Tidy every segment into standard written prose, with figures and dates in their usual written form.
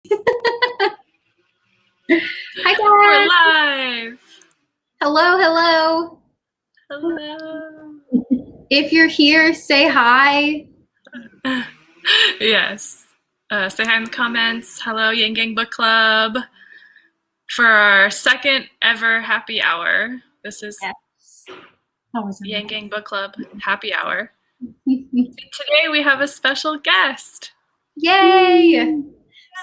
Hi, guys. We're live. Hello. If you're here, say hi. Yes. Say hi in the comments. Hello, Yang Gang Book Club. For our second ever happy hour. This is Yang Gang Book Club happy hour. Today we have a special guest. Yay!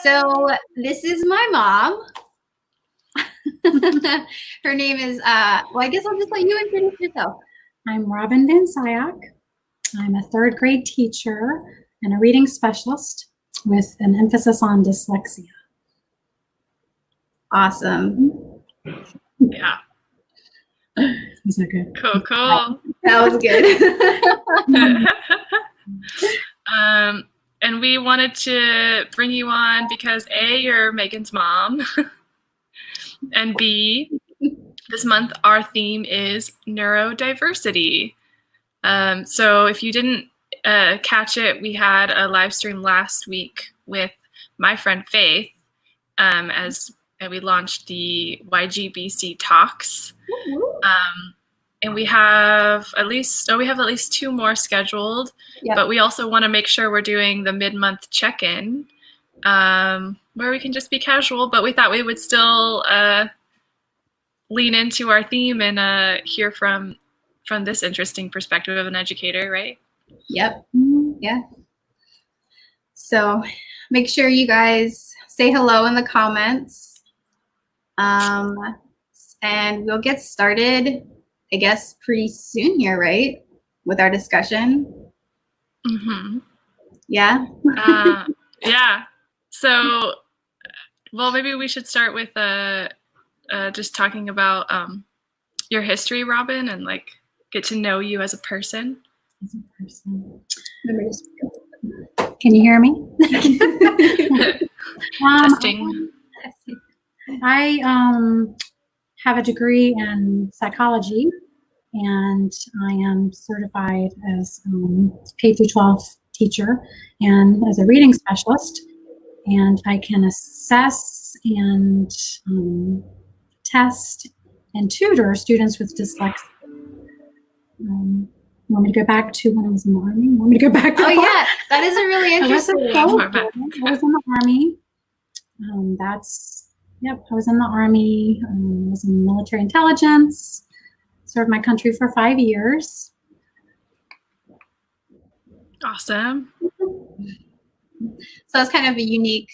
So this is my mom. Her name is, well, I guess I'll just let you introduce yourself. I'm Robin Vanscyoc. I'm a third grade teacher and a reading specialist with an emphasis on dyslexia. Awesome. Yeah. Was that good? Cool. That was good. And we wanted to bring you on because A, you're Megan's mom, and B, this month our theme is neurodiversity. So if you didn't catch it, we had a live stream last week with my friend Faith as we launched the YGBC talks. And we have at least two more scheduled. Yep. But we also want to make sure we're doing the mid-month check-in where we can just be casual. But we thought we would still lean into our theme and hear from this interesting perspective of an educator, right? Yep. Yeah. So make sure you guys say hello in the comments. And we'll get started, I guess, pretty soon here, right? With our discussion. Mm-hmm. Yeah? Yeah. So, well, maybe we should start with just talking about your history, Robin, and like get to know you as a person. As a person. Can you hear me? Testing. I have a degree in psychology, and I am certified as K through 12 teacher and as a reading specialist. And I can assess and test and tutor students with dyslexia. You want me to go back to when I was in the Army? You want me to go back? Oh, yeah. That is a really interesting. I was in the Army. I was in the Army. I was in military intelligence. Served my country for 5 years. Awesome. So it's kind of a unique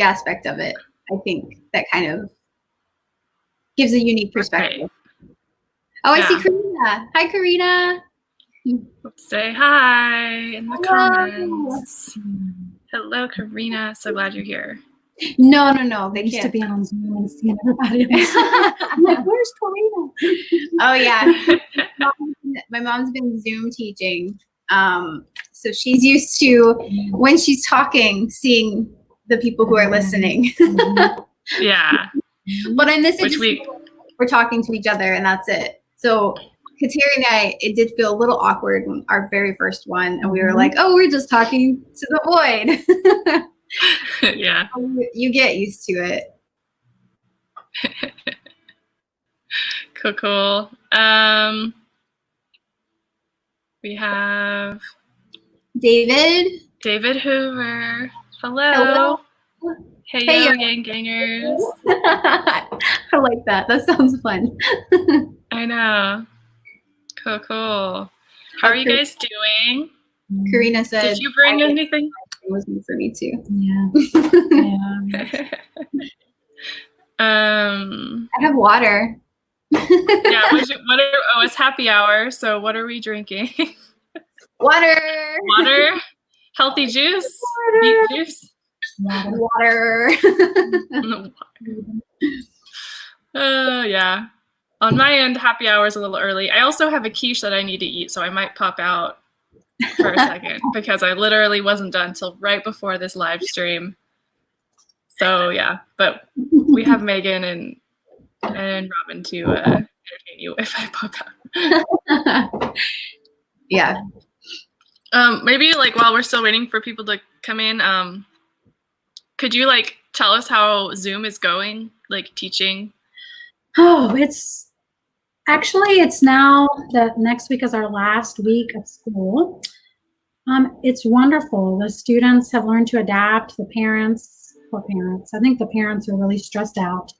aspect of it. I think that kind of gives a unique perspective. Okay. Oh, I see Karina. Hi, Karina. Let's say hi in the comments. Hello, Karina. So glad you're here. No. They used to be on Zoom and seeing everybody. I'm like, where's Karina? Oh, yeah. My mom's been Zoom teaching. So she's used to, when she's talking, seeing the people who are listening. Yeah. But in this instance, we're talking to each other, and that's it. So Kateri and I, it did feel a little awkward when our very first one, and we were like, oh, we're just talking to the void. Yeah. You get used to it. Cool. We have David Hoover. Hello. Hey, Yang Gangers. I like that. That sounds fun. I know. Cool. How are you guys doing? Karina said, did you bring anything? It was me for me too. Yeah. I have water. Yeah. It's happy hour. So what are we drinking? Water. Healthy juice. Water. Beet juice. Water. Yeah. On my end, happy hour is a little early. I also have a quiche that I need to eat, so I might pop out for a second because I literally wasn't done until right before this live stream. So yeah, but we have Megan and Robin to entertain you if I pop out. Yeah. Maybe like while we're still waiting for people to come in, Could you like tell us how Zoom is going, like teaching? Oh, it's now the next week is our last week of school. It's wonderful. The students have learned to adapt. The parents, poor parents, I think the parents are really stressed out.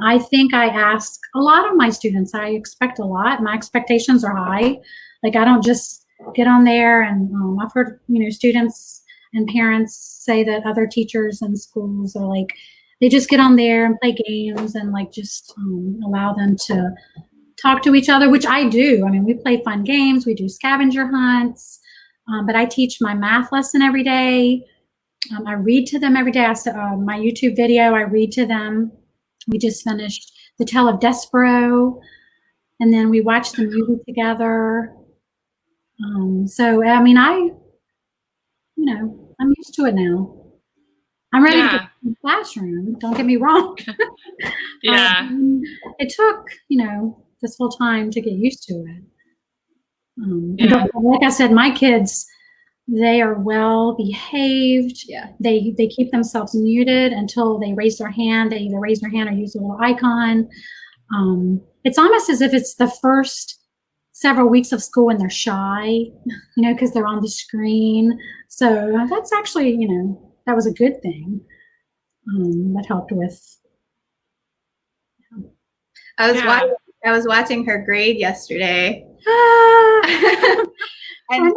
I think I ask a lot of my students. I expect a lot. My expectations are high. Like, I don't just get on there and I've heard, students and parents say that other teachers in schools are like, they just get on there and play games and like just allow them to talk to each other, which I do. I mean, we play fun games. We do scavenger hunts, but I teach my math lesson every day. I read to them every day. My YouTube video, I read to them. We just finished The Tale of Despero, and then we watched the movie together. So, I mean, I'm used to it now. I'm ready to get in the classroom. Don't get me wrong. Yeah. It took, this whole time to get used to it. But like I said, my kids, they are well behaved. Yeah. They keep themselves muted until they raise their hand. They either raise their hand or use a little icon. It's almost as if it's the first several weeks of school and they're shy, because they're on the screen. So that's actually, that was a good thing. That helped with. I was watching her grade yesterday. And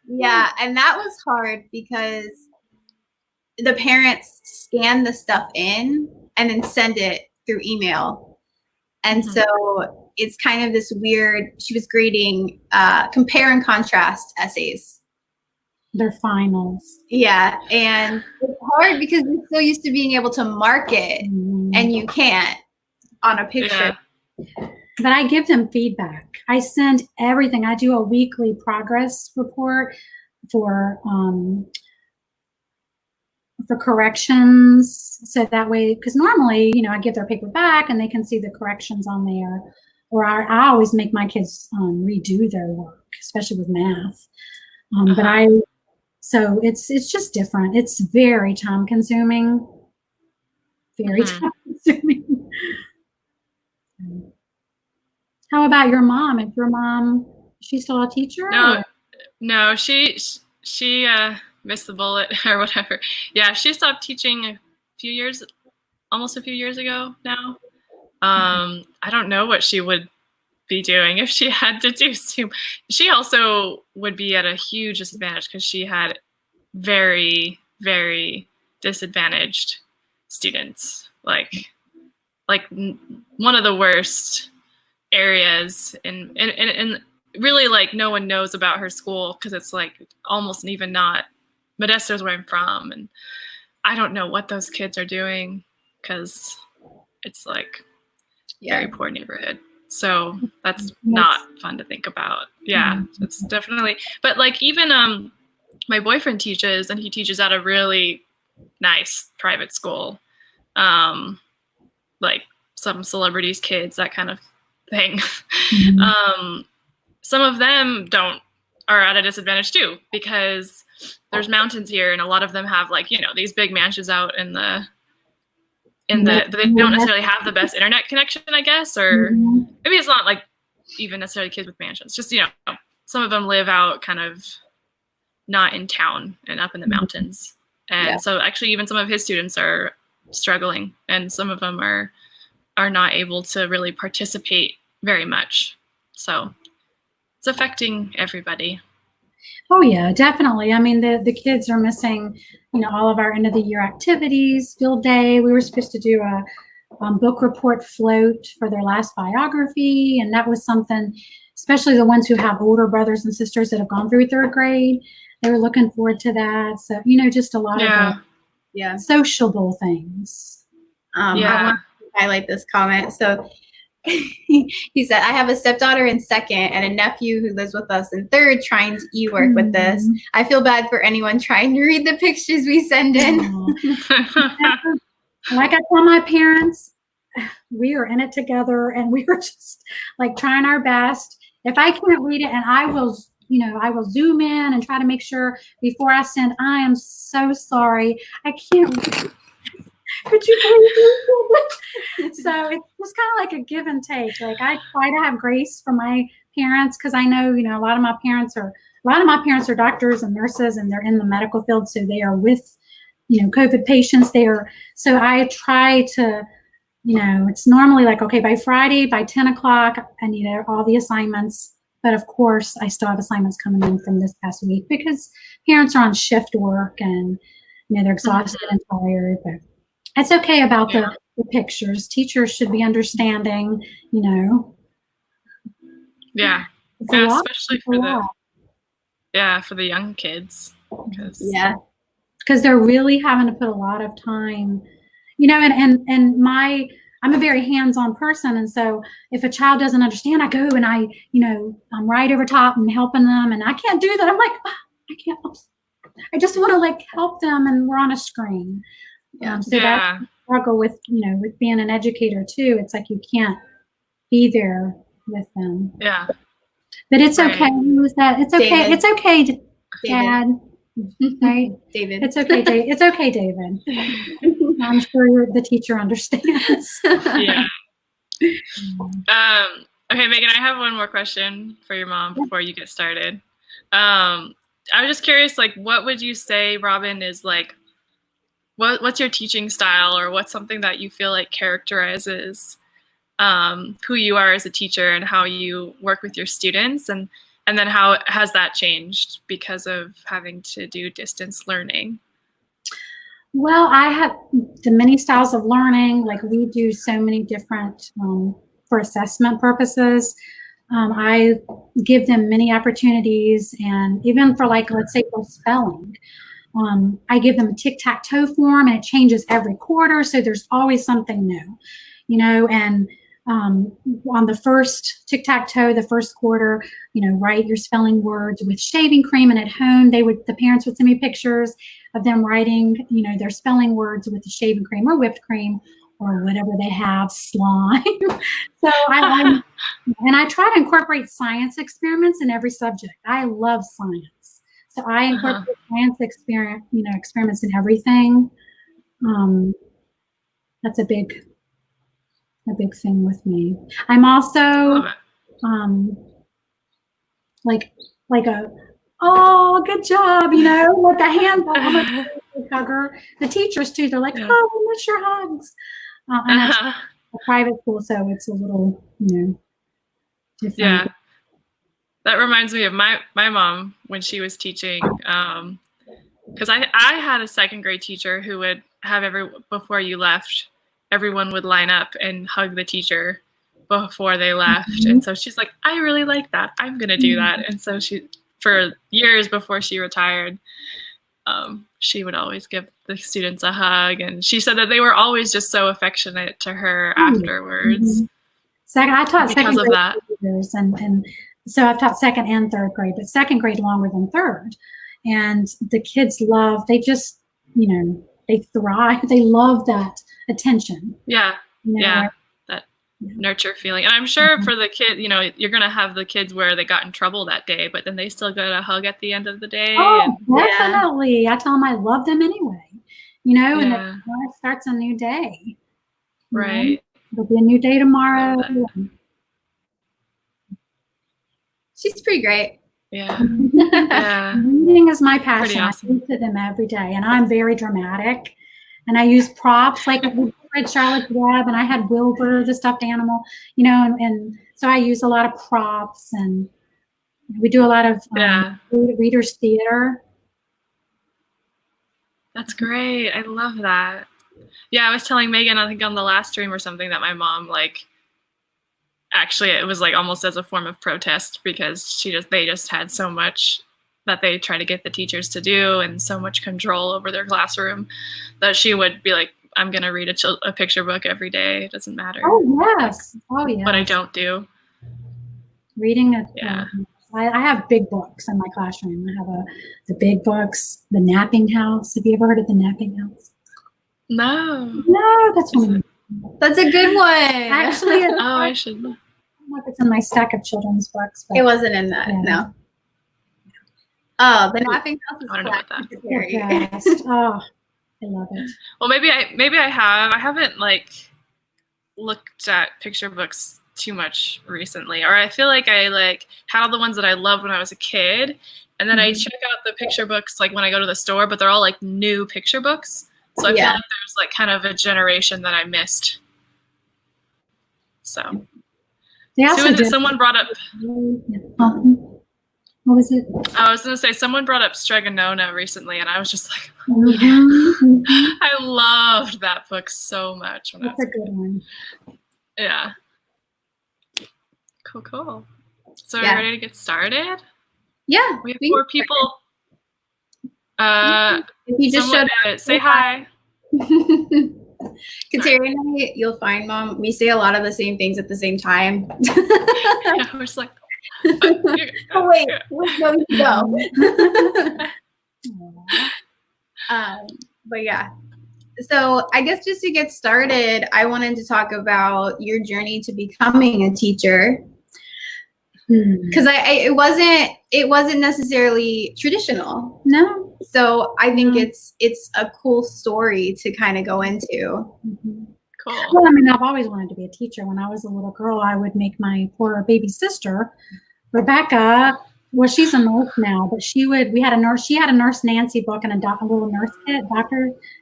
yeah, and that was hard because the parents scan the stuff in and then send it through email. And so it's kind of this weird, she was grading compare and contrast essays. Their finals. Yeah, and it's hard because you're so used to being able to mark it and you can't on a picture. Yeah. But I give them feedback. I send everything. I do a weekly progress report for corrections. So that way, because normally, I give their paper back and they can see the corrections on there. Or I always make my kids redo their work, especially with math. So it's just different. It's very time consuming. Very time consuming. How about your mom? If your mom, is she still a teacher? No, she missed the bullet or whatever. Yeah, she stopped teaching almost a few years ago now. I don't know what she would be doing if she had to do Zoom. She also would be at a huge disadvantage because she had very, very disadvantaged students. Like one of the worst areas and really like no one knows about her school because it's like almost even not Modesto's where I'm from, and I don't know what those kids are doing because it's like very poor neighborhood. So that's not fun to think about. Yeah, it's definitely. But like even my boyfriend teaches, and he teaches at a really nice private school, like some celebrities' kids, that kind of thing. Some of them are at a disadvantage too because there's mountains here, and a lot of them have like these big mansions out in the they don't necessarily have the best internet connection, I guess, or maybe it's not like even necessarily kids with mansions. Just some of them live out kind of not in town and up in the mountains, and so actually even some of his students are struggling, and some of them are not able to really participate very much. So it's affecting everybody. Oh yeah, definitely. I mean, the kids are missing, all of our end of the year activities, field day. We were supposed to do a book report float for their last biography, and that was something, especially the ones who have older brothers and sisters that have gone through third grade. They were looking forward to that. So just a lot of sociable things. I want to highlight this comment. So he said, I have a stepdaughter in second and a nephew who lives with us in third trying to e-work with this. I feel bad for anyone trying to read the pictures we send in. Like I tell my parents, we are in it together and we are just like trying our best. If I can't read it, and I will I will zoom in and try to make sure before I send, I am so sorry. I can't. Could you believe it? So it's just kind of like a give and take. Like I try to have grace for my parents because I know, a lot of my parents are doctors and nurses, and they're in the medical field, so they are with, COVID patients. So I try to, it's normally like, okay, by Friday, by 10 o'clock, I need all the assignments. But of course, I still have assignments coming in from this past week because parents are on shift work and, they're exhausted and tired. But it's okay about the pictures. Teachers should be understanding, Yeah. Especially for the young kids. Because they're really having to put a lot of time, and I'm a very hands-on person. And so if a child doesn't understand, I go and I'm right over top and helping them. And I can't do that. I'm like, I can't. I just want to help them, and we're on a screen. That's a struggle with, with being an educator too. It's like you can't be there with them. Yeah. But it's okay. Who was that? It's okay. David. It's okay, Dad. Right? David. It's okay, David. It's okay, David. I'm sure the teacher understands. Yeah. Okay, Megan, I have one more question for your mom before you get started. I was just curious, what would you say, Robin, is what's your teaching style, or what's something that you feel like characterizes who you are as a teacher and how you work with your students, and then how has that changed because of having to do distance learning? Well, I have the many styles of learning. We do so many different for assessment purposes. I give them many opportunities, and even for let's say for spelling, I give them a tic-tac-toe form, and it changes every quarter. So there's always something new, and on the first tic-tac-toe, the first quarter, write your spelling words with shaving cream, and at home the parents would send me pictures of them writing, their spelling words with the shaving cream or whipped cream or whatever they have, slime. So I try to incorporate science experiments in every subject. I love science. So I incorporate science experiments in everything. That's a big thing with me. I'm also good job, with the hand hugger. The teachers too, they're like, oh, we miss your hugs. And that's a private school, so it's a little, different. Yeah. That reminds me of my mom when she was teaching, because I had a second grade teacher who would have before you left, everyone would line up and hug the teacher before they left. And so she's like, I really like that. I'm going to do that. And so for years before she retired, she would always give the students a hug. And she said that they were always just so affectionate to her afterwards. I taught because of that. Years, and so I've taught second and third grade, but second grade longer than third. And the kids they just, they thrive. They love that attention. Yeah. That nurture feeling. And I'm sure for the kid, you're going to have the kids where they got in trouble that day, but then they still get a hug at the end of the day. Oh, definitely. Yeah. I tell them I love them anyway, and that starts a new day. Right. There'll be a new day tomorrow. She's pretty great. Yeah. Yeah. Reading is my passion. Awesome. I read to them every day, and I'm very dramatic. And I use props, we read Charlotte's Web, and I had Wilbur, the stuffed animal, and so I use a lot of props, and we do a lot of readers theater. That's great. I love that. Yeah, I was telling Megan, I think on the last stream or something, that my mom, actually it was almost as a form of protest, because they just had so much that they try to get the teachers to do and so much control over their classroom that she would be like, I'm going to read a picture book every day. It doesn't matter. Oh, yes. Oh, yeah. What I don't do. Reading I have big books in my classroom. I have the big books, the Napping House. Have you ever heard of the Napping House? No. That's one. That's a good one. Actually, I should. I don't know if it's in my stack of children's books. But it wasn't in that. No. Oh, the napping house is I don't know about that. Kateri. Best. Oh, I love it. Well, maybe I have. I haven't like looked at picture books too much recently, or I feel like I like had all the ones that I loved when I was a kid, and then I check out the picture books like when I go to the store, but they're all like new picture books. So I feel like there's like kind of a generation that I missed. So someone brought up. What was it? I was gonna say someone brought up Stregonona recently, and I was just like, I loved that book so much. That's a good one. Yeah. Cool. So are we ready to get started? Yeah. We have 4 people. If you just showed up, say hi. Kateri and I, you'll find, Mom, we say a lot of the same things at the same time. Yeah, we're just like, oh, wait, no, you go. But yeah. So I guess just to get started, I wanted to talk about your journey to becoming a teacher. Because it wasn't necessarily traditional. No. So I think it's a cool story to kind of go into. Cool. Well, I mean, I've always wanted to be a teacher. When I was a little girl, I would make my poor baby sister, Rebecca. Well, she's a nurse now, but she had a Nurse Nancy book and a little nurse kit,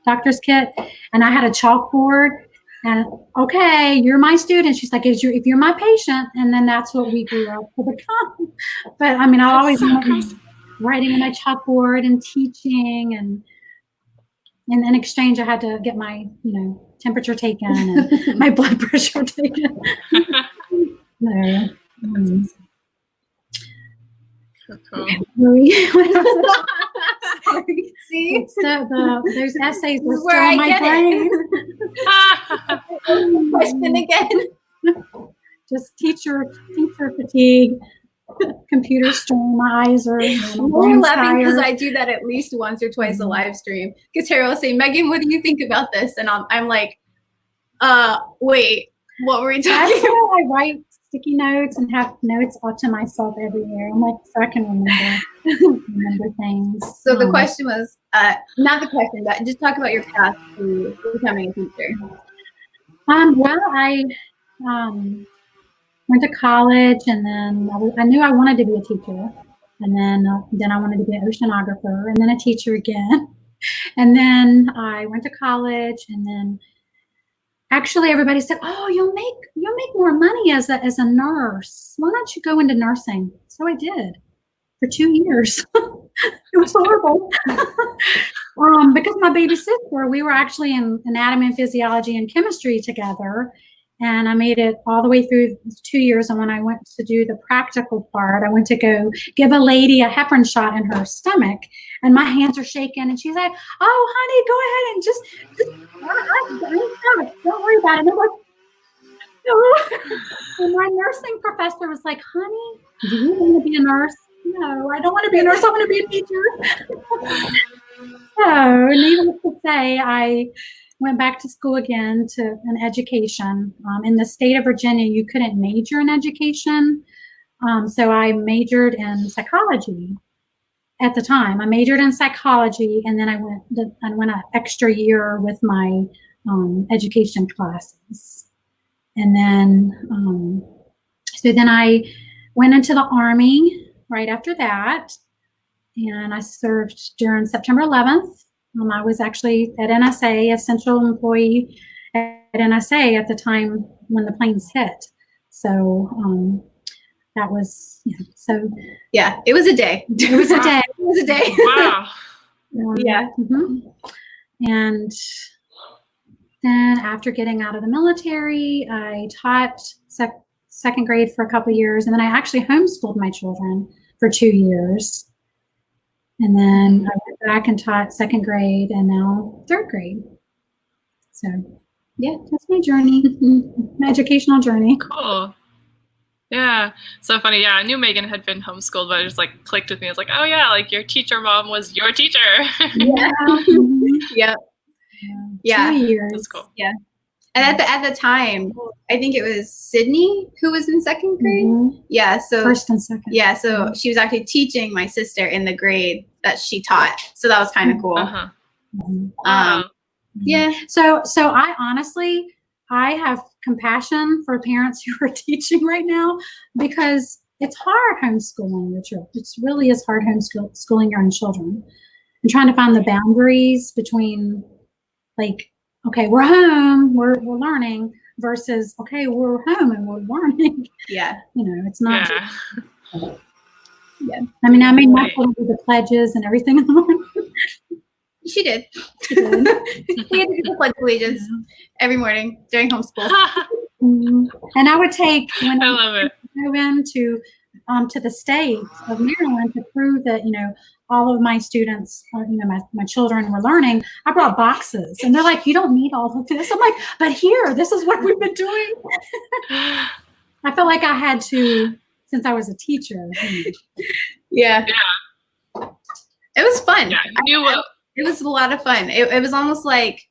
doctor's kit, and I had a chalkboard. And okay, you're my student. She's like, if you're my patient, and then that's what we grew up to become. But I mean, I always loved writing on my chalkboard and teaching, and in exchange, I had to get my temperature taken and my blood pressure taken. No. Cool. Sorry. See, those essays were still where in my brain. Question again. Just teacher fatigue, computer strain. My eyes are. We're laughing because I do that at least once or twice a live stream. Kateri will say, "Megan, what do you think about this?" And I'm like, wait, what were we talking about? I write sticky notes and have notes all to myself everywhere. I'm like, so I can remember things. So the question was, not the question, but just talk about your path to becoming a teacher. Well, I went to college, and then I knew I wanted to be a teacher, and then I wanted to be an oceanographer, and then a teacher again, and then I went to college, and then. Actually, everybody said, "Oh, you'll make more money as a nurse. Why don't you go into nursing?" So I did for 2 years. It was horrible because my baby sister, we were actually in anatomy and physiology and chemistry together, and I made it all the way through 2 years. And when I went to do the practical part, I went to go give a lady a heparin shot in her stomach, and my hands are shaking, and she's like, "Oh, honey, go ahead and just don't worry about it." And I'm like, no. And my nursing professor was like, "Honey, do you want to be a nurse?" "No, I don't want to be a nurse. I want to be a teacher." So, needless to say, I went back to school again to an education. In the state of Virginia, you couldn't major in education. So I majored in psychology at the time. I majored in psychology, and then I went an extra year with my education classes. And then, so then I went into the Army right after that, and I served during September 11th. I was actually at NSA, essential employee at NSA at the time when the planes hit. So that was, yeah, it was a day. It was a day. It was a day. Wow. Yeah. And then after getting out of the military, I taught second grade for a couple of years, and then I actually homeschooled my children for 2 years. And then I went back and taught second grade, and now third grade. So, yeah, that's my journey, my educational journey. Cool. Yeah, so funny. Yeah, I knew Megan had been homeschooled, but it just like clicked with me. It's like, oh yeah, like your teacher mom was your teacher. Yeah. Yep. Yeah. 2 years. That's cool. Yeah. And at the time, I think it was Sydney who was in second grade. Mm-hmm. Yeah, so first and second. Yeah, so she was actually teaching my sister in the grade that she taught. So that was kind of cool. Uh-huh. Wow. Yeah. So I honestly, I have compassion for parents who are teaching right now, because it's hard homeschooling your children. It really is hard homeschooling your own children, and trying to find the boundaries between, like, okay, we're home, we're learning, versus, okay, we're home and we're learning. Yeah. You know, it's not. Yeah. Yeah. I mean, I made my children do the pledges and everything in the morning. She did. She did. We had to do the Pledge of Allegiance every morning during homeschool. And I would take, when I love it. go into to the state of Maryland to prove that, you know, all of my students, you know, my children were learning, I brought boxes, and they're like, you don't need all of this. I'm like, but here, this is what we've been doing. I felt like I had to, since I was a teacher. Yeah. Yeah. It was fun. Yeah, you will. It was a lot of fun. It was almost like,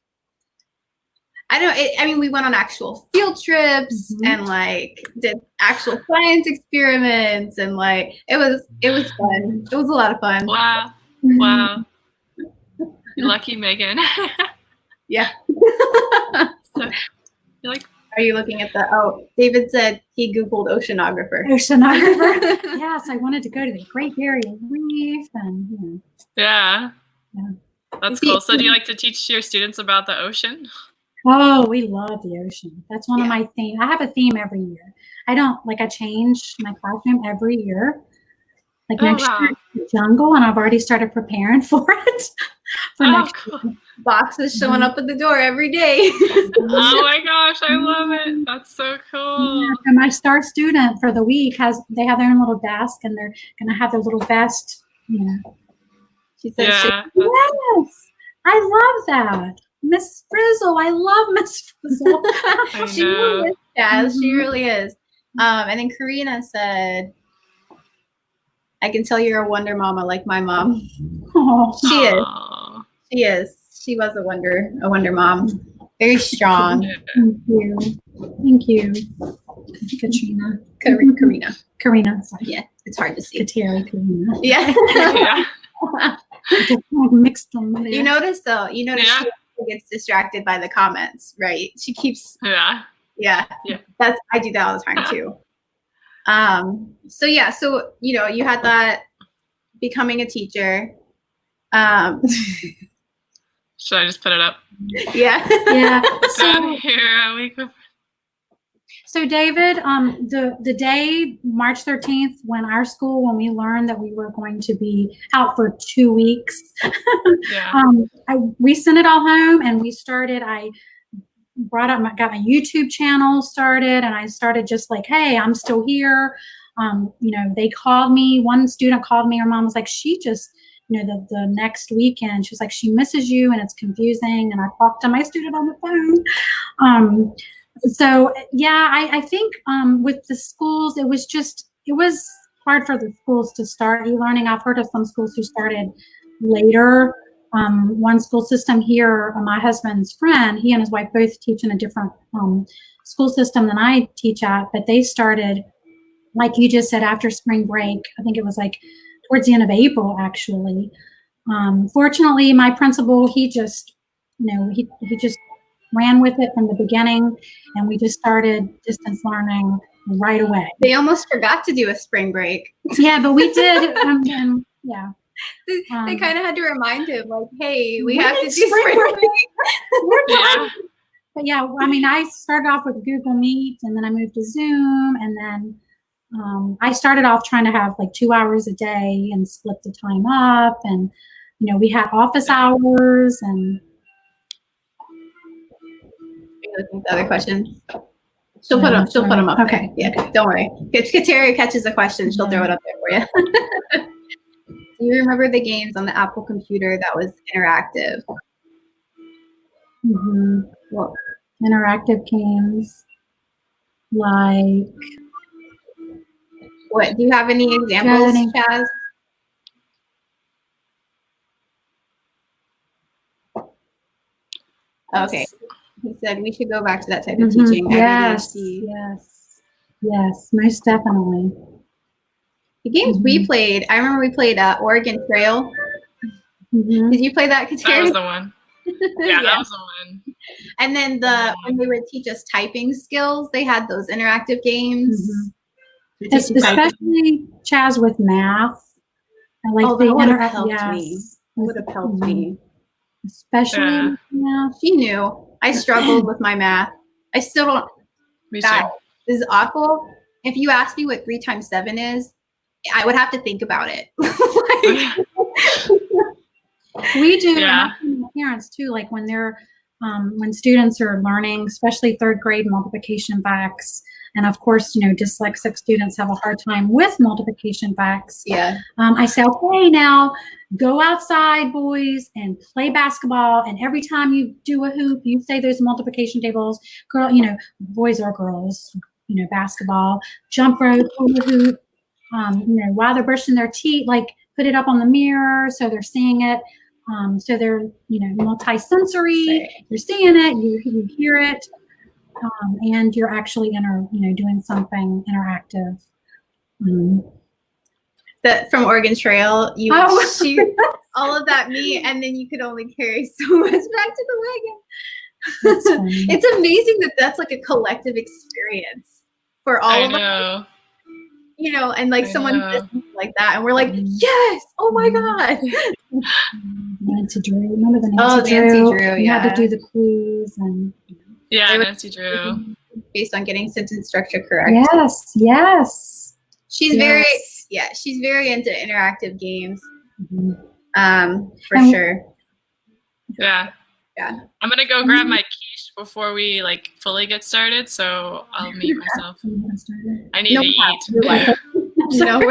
I don't know, I mean, we went on actual field trips and like did actual science experiments, and like it was fun. It was a lot of fun. Wow. Wow. You're lucky, Megan. Yeah. So, you're like, are you looking at David said he Googled oceanographer. Oceanographer. Yes, I wanted to go to the Great Barrier Reef, and you know. yeah. Yeah. That's cool. So do you like to teach your students about the ocean? Oh, we love the ocean. That's one of my themes. I have a theme every year. I change my classroom every year. Like next year, it's the jungle, and I've already started preparing for it. Next year. Boxes showing up at the door every day. Oh my gosh, I love it. That's so cool. Yeah, and my star student for the week they have their own little desk, and they're gonna have their little vest, you know. She said, yeah. Yes, I love that. Miss Frizzle, I love Miss Frizzle. She really is, Jazz. She really is. And then Karina said, I can tell you're a wonder mama like my mom. Oh, she is. She is. She was a wonder mom. Very strong. Thank you. Thank you, Katrina. Karina. Sorry. Yeah, it's hard to see. Kateri, Karina. Yeah. Yeah. Just mixed them there. You notice she gets distracted by the comments, right? She keeps. Yeah. I do that all the time too. So you know, you had that becoming a teacher. Should I just put it up? Yeah. Yeah. Down here a week before. So David, the day, March 13th, when we learned that we were going to be out for 2 weeks, we sent it all home, and I got my YouTube channel started, and I started just like, hey, I'm still here. You know, they called me, one student called me, her mom was like, she just, you know, the next weekend, she was like, she misses you and it's confusing. And I talked to my student on the phone. So yeah, I think with the schools, it was hard for the schools to start e-learning. I've heard of some schools who started later. One school system here, my husband's friend, he and his wife both teach in a different school system than I teach at, but they started, like you just said, after spring break. I think it was like towards the end of April, actually. Fortunately, my principal, he just, you know, he just ran with it from the beginning, and we just started distance learning right away. They almost forgot to do a spring break. Yeah, but we did. And yeah. They kind of had to remind him, like, hey, we have to do spring break. Yeah. But yeah, I mean, I started off with Google Meet, and then I moved to Zoom, and then I started off trying to have like 2 hours a day and split the time up, and you know, we had office hours. And the other question. She'll put them up. Okay. There. Yeah, don't worry. If Kateri catches a question, she'll throw it up there for you. Do you remember the games on the Apple computer that was interactive? Well, interactive games, like what? Do you have any examples, Chaz? He said we should go back to that type of teaching. Yes, ADHD. yes, most definitely. The games we played, I remember we played Oregon Trail. Did you play that, Katerina? That was the one. Yeah, that was the one. And then when they would teach us typing skills, they had those interactive games. Especially Chaz with math. I like that would have helped me. Would have helped me. Especially with math. She knew. I struggled with my math. I still don't. That is awful. If you ask me what 3 times 7 is, I would have to think about it. We do. Parents too, like when they're when students are learning, especially 3rd grade multiplication facts, and of course, dyslexic students have a hard time with multiplication facts. Yeah. I say, okay, now go outside, boys, and play basketball. And every time you do a hoop, you say those multiplication tables. Girl, boys or girls, basketball, jump rope, hula hoop. While they're brushing their teeth, like put it up on the mirror so they're seeing it. So they're, multi-sensory. You're seeing it, you hear it, and you're actually doing something interactive. That from Oregon Trail, you shoot all of that meat, and then you could only carry so much back to the wagon. It's amazing that that's like a collective experience for all of us. And like someone does like that, and we're like, yes, oh my god. Nancy Drew, remember the Nancy Drew? You had to do the clues and Nancy Drew, based on getting sentence structure correct. Yes. She's very into interactive games. For sure. Yeah. I'm gonna go grab my quiche before we fully get started, so I'll mute myself. I need to eat. We're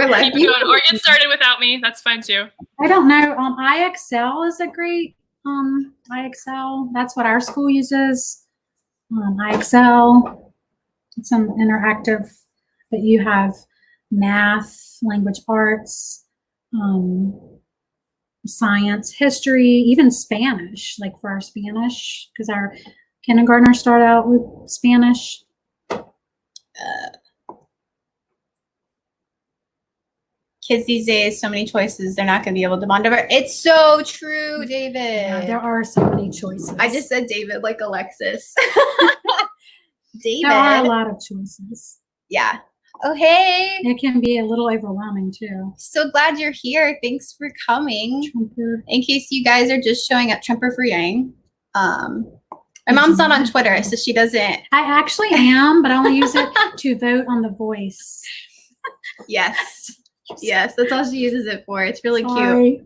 like, keep going, or get started without me. That's fine too. I don't know. IXL is a great IXL. That's what our school uses. IXL. It's some interactive, but you have math, language arts, science, history, even Spanish, like for our Spanish, because our kindergartners start out with Spanish. Kids these days, so many choices, they're not going to be able to bond over. It's so true, David. Yeah, there are so many choices. I just said David like Alexis. David. There are a lot of choices. Yeah. Oh, hey. It can be a little overwhelming, too. So glad you're here. Thanks for coming. Trumper. In case you guys are just showing up, Trumper for Yang. My mom's not on Twitter, so she doesn't. I actually am, but I only use it to vote on The Voice. Yes. Yes, that's all she uses it for. It's really cute.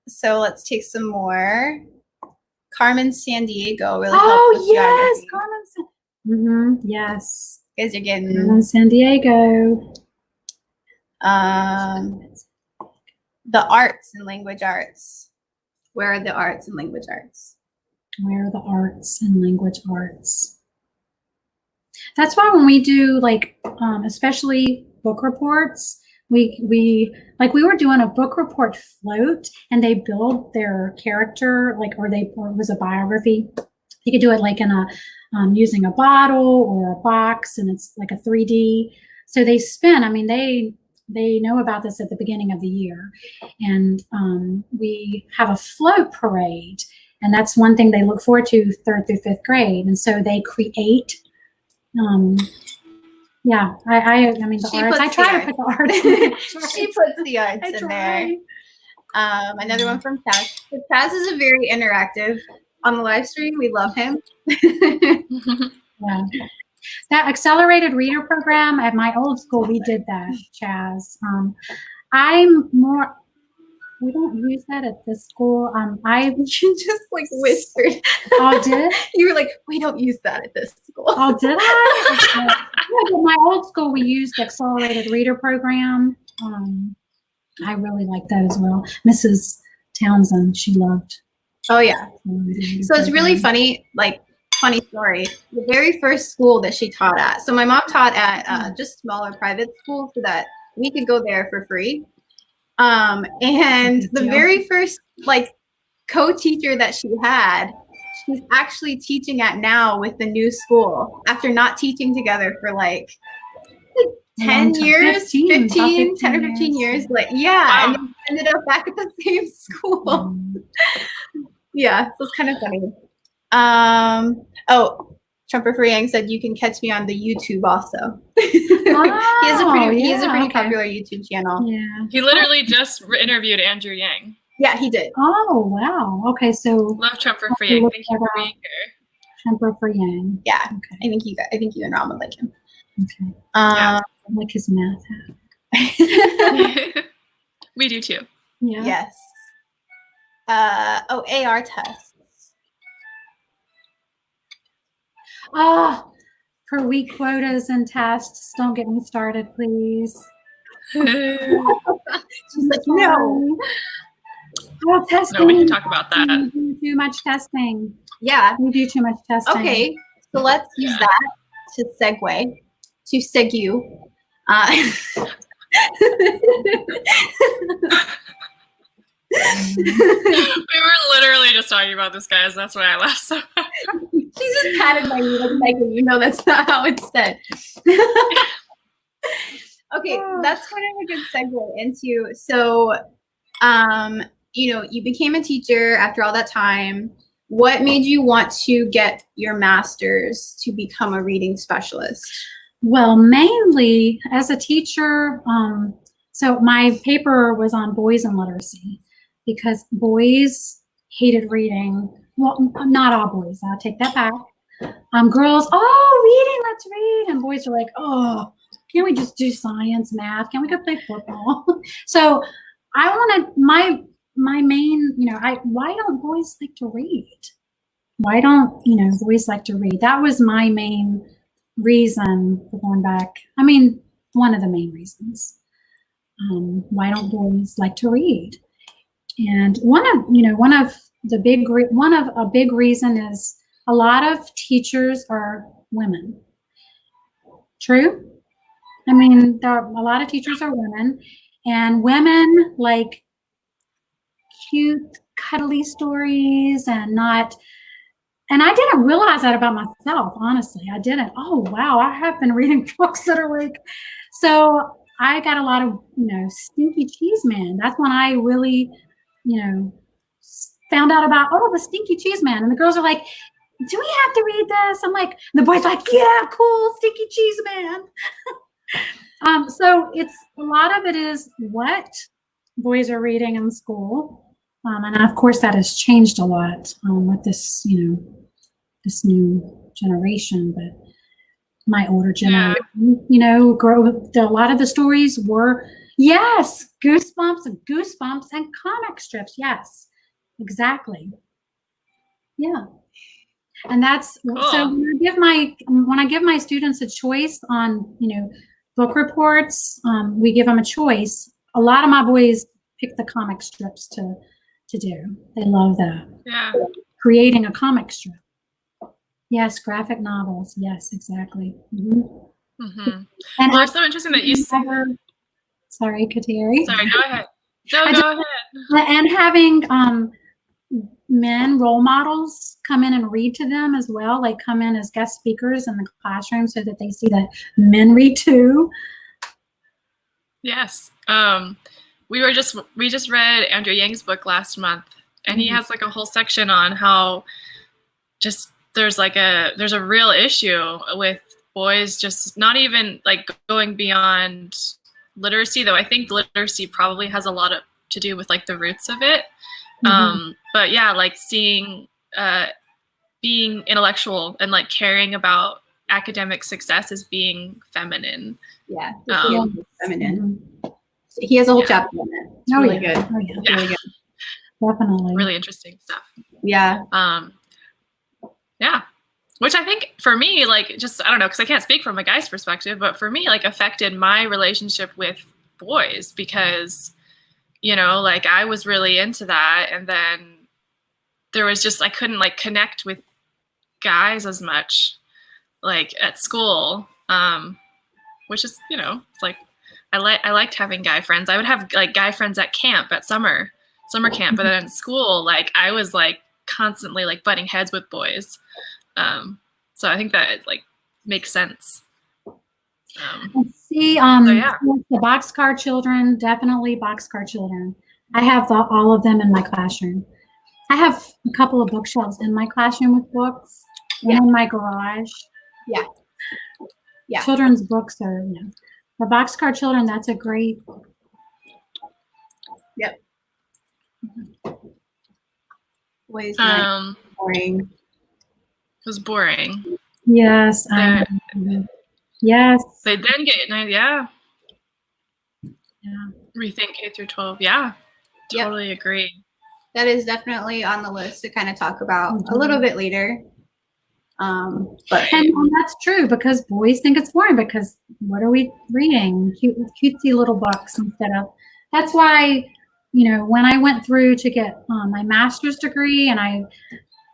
So let's take some more. Carmen San Diego really helped with yes, Carmen. Yes. You guys are getting Carmen San Diego. The arts and language arts. Where are the arts and language arts? Where are the arts and language arts? That's why when we do especially book reports, we were doing a book report float, and they build their character or it was a biography. You could do it in a using a bottle or a box, and it's like a 3D. So they spin. I mean, they know about this at the beginning of the year, and we have a float parade, and that's one thing they look forward to 3rd through 5th grade, and so they create. Yeah, I mean the arts. I try to put the arts. She puts the arts in there. Another one from Taz. So Taz is a very interactive on the live stream. We love him. Yeah, that accelerated reader program at my old school, we did that, Chaz. We don't use that at this school. You just whispered. Oh, did? You were like, we don't use that at this school. Oh, did I? Yeah, my old school, we used the accelerated reader program. I really like that as well. Mrs. Townsend, she loved. Oh yeah. So it's really funny, funny story. The very first school that she taught at. So my mom taught at just smaller private schools so that we could go there for free. And the very first co-teacher that she had, he's actually teaching at now with the new school after not teaching together for like 10 years, 10 or 15 years. Like, yeah. Wow. And then ended up back at the same school. Yeah. So it's kind of funny. Oh, Trumper for Yang said you can catch me on the YouTube also. He has a pretty popular YouTube channel. Yeah. He literally just interviewed Andrew Yang. Yeah, he did. Oh, wow. Okay, so Love Trumper for Yang. Thank you for being here. Trumper for Yang. Yeah. Okay. I think you and Ron would like him. Okay. Yeah. I like his math. We do too. Yeah. Yes. AR tests. Oh, per week quotas and tests. Don't get me started, please. She's like, no. Oh, testing. No, we can talk about that. We do too much testing. Yeah. We do too much testing. Okay. So let's use that to segue to segue. We were literally just talking about this, guys. That's why I laughed so hard. She just patted my knee like Megan. You know that's not how it's said. Okay, that's kind of a good segue into. So, you became a teacher after all that time. What made you want to get your master's to become a reading specialist? Well, mainly as a teacher, so my paper was on boys and literacy because boys hated reading. Well, not all boys, I'll take that back. Girls, reading, let's read. And boys are like, oh, can't we just do science, math? Can we go play football? So I wanted my main, why don't boys like to read? Why don't, boys like to read? That was my main reason for going back. I mean, one of the main reasons. Why don't boys like to read? And a big reason is a lot of teachers are women. True? I mean, a lot of teachers are women, and women like cute, cuddly stories and I didn't realize that about myself, honestly. I didn't. Oh, wow, I have been reading books that are like, so I got a lot of, Stinky Cheese Man. That's when I really, found out about, the Stinky Cheese Man. And the girls are like, do we have to read this? I'm like, the boys like, yeah, cool, Stinky Cheese Man. So it's a lot of it is what boys are reading in school. And of course that has changed a lot with this, this new generation, but my older generation, a lot of the stories were, yes, goosebumps and comic strips. Yes, exactly. Yeah. And that's cool. So when I give my students a choice on, book reports, we give them a choice. A lot of my boys pick the comic strips to do. They love that. Yeah. Creating a comic strip. Yes, graphic novels. Yes, exactly. Mm-hmm. Mm-hmm. And well, it's so interesting that you said. Sorry, Kateri. Sorry, go ahead. No, go ahead. And having men role models come in and read to them as well, like come in as guest speakers in the classroom so that they see that men read too. Yes. We just read Andrew Yang's book last month, and he has like a whole section on how just there's a real issue with boys just not even like going beyond literacy, though I think literacy probably has a lot to do with like the roots of it. But yeah, like seeing being intellectual and like caring about academic success as being feminine. Yeah, feminine. He has a whole chapter on it. It's really good. Oh, yeah. Yeah. Really good. Definitely. Really interesting stuff. Yeah. Yeah. Which I think for me, like, just, I don't know, because I can't speak from a guy's perspective, but for me, like, affected my relationship with boys because, like, I was really into that. And then there was just, I couldn't, like, connect with guys as much, like, at school, which is, it's like, I liked having guy friends. I would have, like, guy friends at camp, at summer camp. But then in school, like, I was, like, constantly like butting heads with boys. So I think that it like makes sense. See, so yeah. the boxcar children, definitely boxcar children. I have all of them in my classroom. I have a couple of bookshelves in my classroom with books, and in my garage. Yeah. Yeah. Children's books are, the boxcar children, that's a great. Yep. Boys boring. It was boring. Yes. Yes. They then get rethink K through 12. Yeah. Totally agree. That is definitely on the list to kind of talk about a little bit later. But and that's true, because boys think it's boring, because what are we reading? Cutesy little books instead of. That's why, when I went through to get my master's degree and I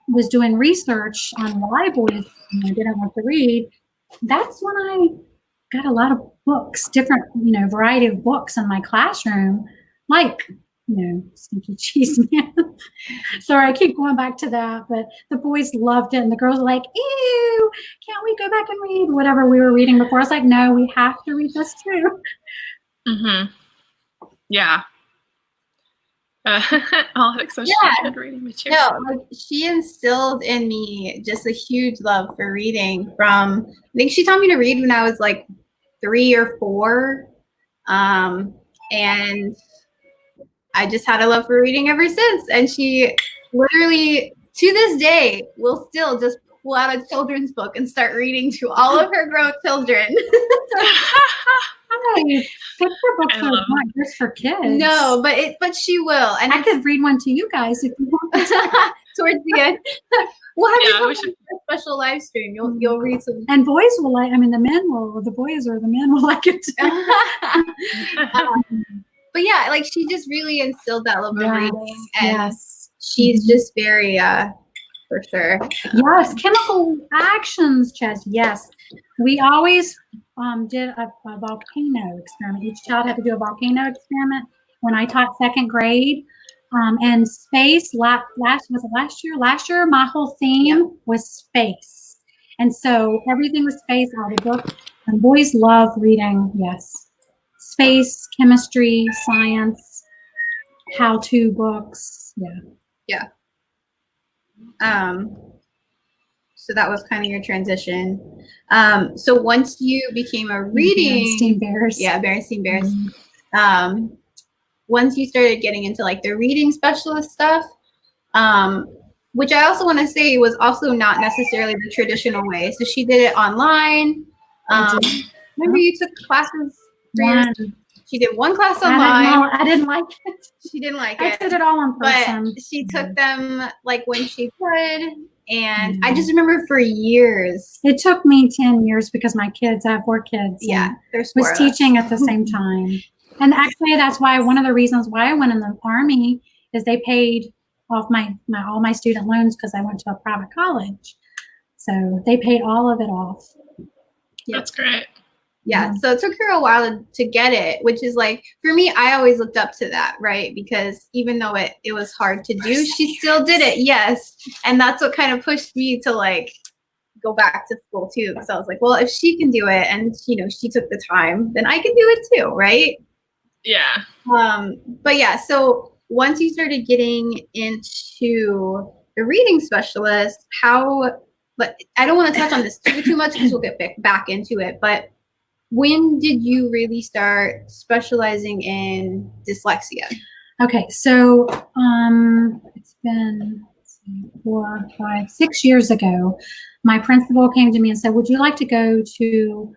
was doing research on why boys didn't want to read, that's when I got a lot of books, different, variety of books in my classroom, like, Stinky Cheese Man. Sorry, I keep going back to that, but the boys loved it, and the girls were like, ew, can't we go back and read whatever we were reading before? I was like, no, we have to read this too. Yeah. Alex, so she had reading material. No, like, she instilled in me just a huge love for reading from, I think she taught me to read when I was like 3 or 4. And I just had a love for reading ever since. And she literally, to this day, will still just pull out a children's book and start reading to all of her grown children. Picture books are not just for kids. No, but she will. And I could read one to you guys if you want. Towards the end. We'll have a special live stream. You'll read some. And boys will like, the men will, or the boys or the men will like it too. But yeah, like, she just really instilled that love of reading. And she's Mm-hmm. just very, for sure. Yes, chemical actions, Chaz. Yes. We always did a volcano experiment. Each child had to do a volcano experiment when I taught 2nd grade. And space, was it last year? Last year, my whole theme was space. And so everything was space, all the books. And boys love reading, space, chemistry, science, how-to books. Yeah. So that was kind of your transition. So once you became a reading Berenstain Bears. Berenstain Bears. Once you started getting into like the reading specialist stuff, which I also want to say was also not necessarily the traditional way. So she did it online. Remember you took classes? She did one class online. I didn't like it. She didn't like it. I did it all in person. But she took them like when she could. And I just remember for years. It took me 10 years because I have 4 kids. Yeah, there's 4 was teaching at the same time. And actually, that's why one of the reasons why I went in the Army is they paid off all my student loans because I went to a private college. So they paid all of it off. That's great. Yeah, so it took her a while to get it, which is like, for me, I always looked up to that, right? Because even though it was hard to do, she still did it, yes. And that's what kind of pushed me to like go back to school too. Because I was like, well, if she can do it and, she took the time, then I can do it too, right? Yeah. But yeah, so once you started getting into the reading specialist, but I don't want to touch on this too much because we'll get back into it, but when did you really start specializing in dyslexia? Okay, so it's been 4, 5, 6 years ago. My principal came to me and said, would you like to go to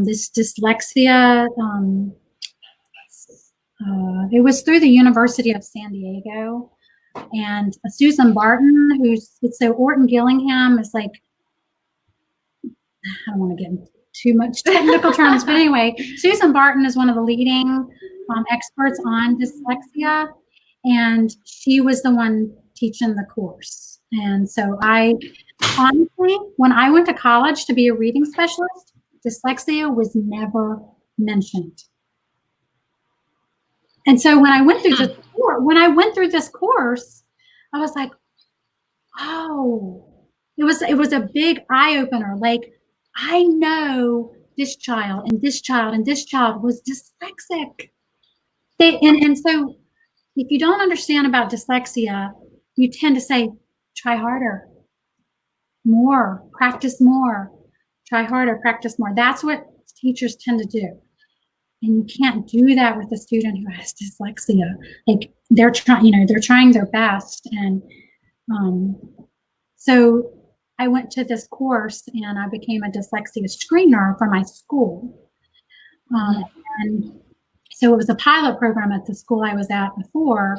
this dyslexia? It was through the University of San Diego. And Susan Barton, so Orton Gillingham is like, I don't want to get into too much technical terms, but anyway, Susan Barton is one of the leading experts on dyslexia, and she was the one teaching the course. And so honestly, when I went to college to be a reading specialist, dyslexia was never mentioned. And so when I went through this course, I was like, oh, it was a big eye opener. Like, I know this child and this child and this child was dyslexic. And so if you don't understand about dyslexia, you tend to say, try harder, more, practice more, try harder, practice more. That's what teachers tend to do. And you can't do that with a student who has dyslexia. Like, they're trying their best. And so I went to this course and I became a dyslexia screener for my school. And so it was a pilot program at the school I was at before.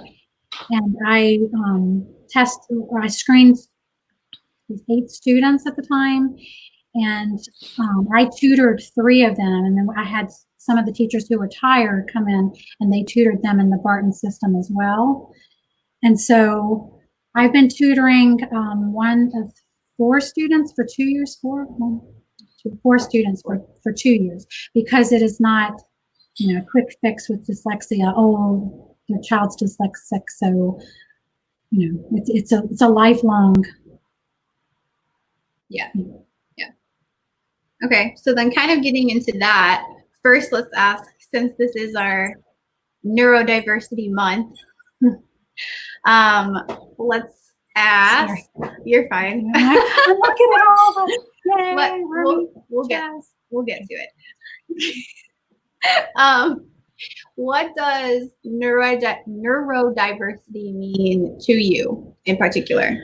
And I screened 8 students at the time. And I tutored 3 of them. And then I had some of the teachers who were tired come in and they tutored them in the Barton system as well. And so I've been tutoring one of 4 students for 2 years, 4 students for 2 years, because it is not, a quick fix with dyslexia. Oh, your child's dyslexic, so it's a lifelong. Yeah. Okay, so then kind of getting into that, first let's ask, since this is our Neurodiversity Month, let's ask. Sorry. You're fine. I'm looking at all the. Yay, we'll get to it. What does neurodiversity mean to you in particular?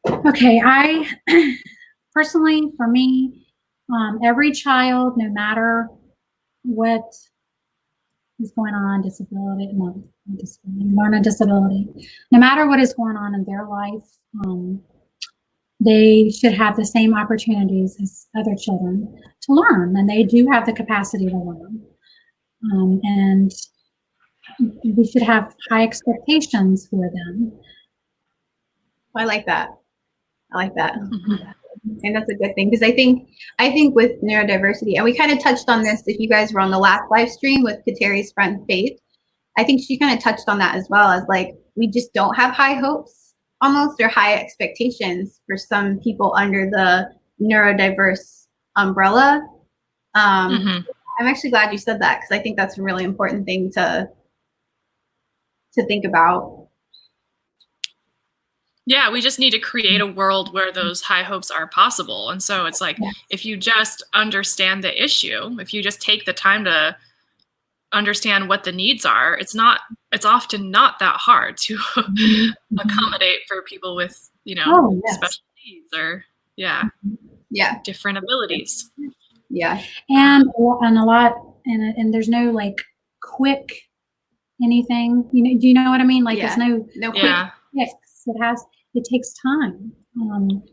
Okay, I personally, for me, every child, no matter what is going on, learning disability, no matter what is going on in their life, they should have the same opportunities as other children to learn, and they do have the capacity to learn. And we should have high expectations for them. I like that. And that's a good thing, because I think with neurodiversity, and we kind of touched on this if you guys were on the last live stream with Kateri's friend Faith, I think she kind of touched on that as well, as like we just don't have high hopes almost, or high expectations for some people under the neurodiverse umbrella. I'm actually glad you said that, because I think that's a really important thing to think about. Yeah, we just need to create a world where those high hopes are possible. And so it's like, if you just understand the issue, if you just take the time to understand what the needs are, it's often not that hard to accommodate for people with, special needs or different abilities. Yeah. And a lot, and there's no like quick anything, do you know what I mean? Like there's no quick fix. It takes time.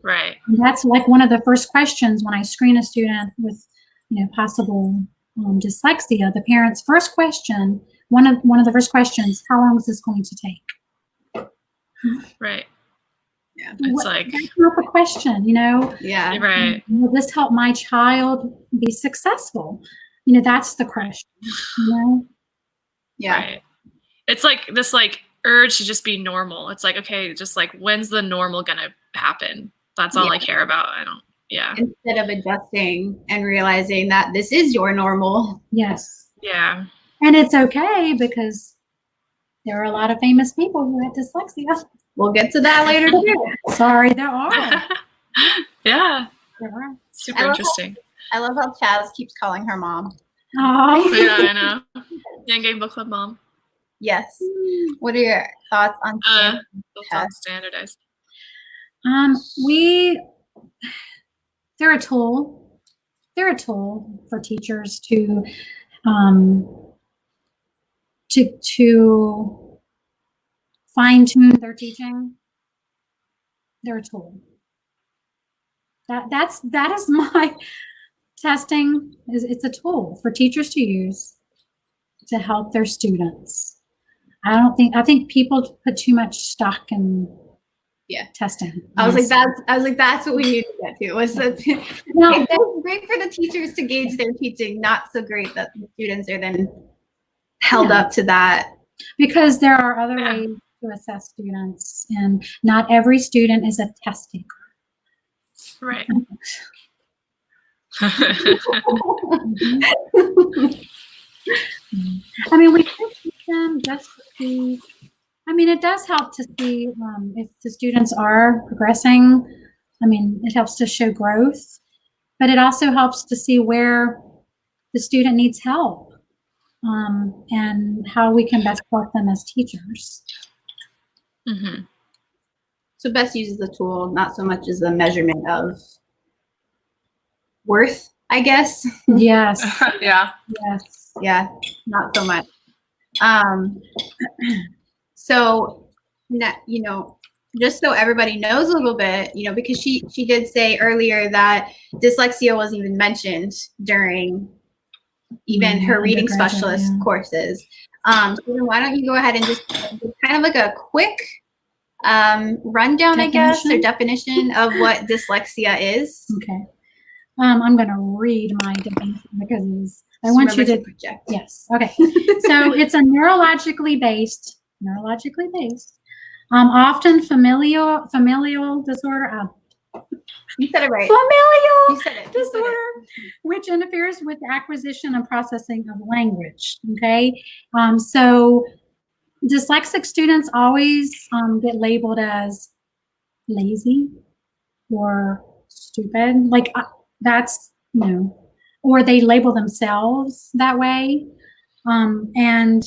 Right. And that's like one of the first questions when I screen a student with, possible dyslexia. The parent's first question, one of the first questions, how long is this going to take? Right. Yeah. It's like, that's not the question, Yeah. Right. Will this help my child be successful? That's the question. Yeah. Right. It's like this urge to just be normal. It's like, okay, just like, when's the normal gonna happen? That's all I care about. Instead of adjusting and realizing that this is your normal. Yes. Yeah. And it's okay, because there are a lot of famous people who have dyslexia. We'll get to that later too. Sorry, there are. Yeah. There are. Super interesting. I love how Chaz keeps calling her mom. Oh. Yeah, I know. Young Game Book Club mom. Yes. What are your thoughts on standardized? They're a tool. They're a tool for teachers to fine-tune their teaching. They're a tool. That is my testing. It's a tool for teachers to use to help their students. I think people put too much stock in testing. I was like, that's what we need to get to. Was that it's great for the teachers to gauge their teaching, not so great that the students are then held up to that. Because there are other ways to assess students, and not every student is a test taker. Right. I mean, we can teach them just to see. I mean, it does help to see if the students are progressing. I mean, it helps to show growth, but it also helps to see where the student needs help, and how we can best help them as teachers. Mm-hmm. So best uses the tool, not so much as a measurement of worth, I guess. Yes. Yeah. Yes. Yeah, not so much. So, you know, just so everybody knows a little bit, you know, because she did say earlier that dyslexia wasn't even mentioned during even her reading specialist courses. So why don't you go ahead and just kind of like a quick rundown, I guess, or definition of what dyslexia is. Okay. I'm going to read my definition because I want you to project. Yes. Okay. So it's a neurologically based, often familial disorder. You said it right. Familial You said it. disorder, which interferes with the acquisition and processing of language. Okay. So dyslexic students always get labeled as lazy or stupid. Like that's, you know, or they label themselves that way. And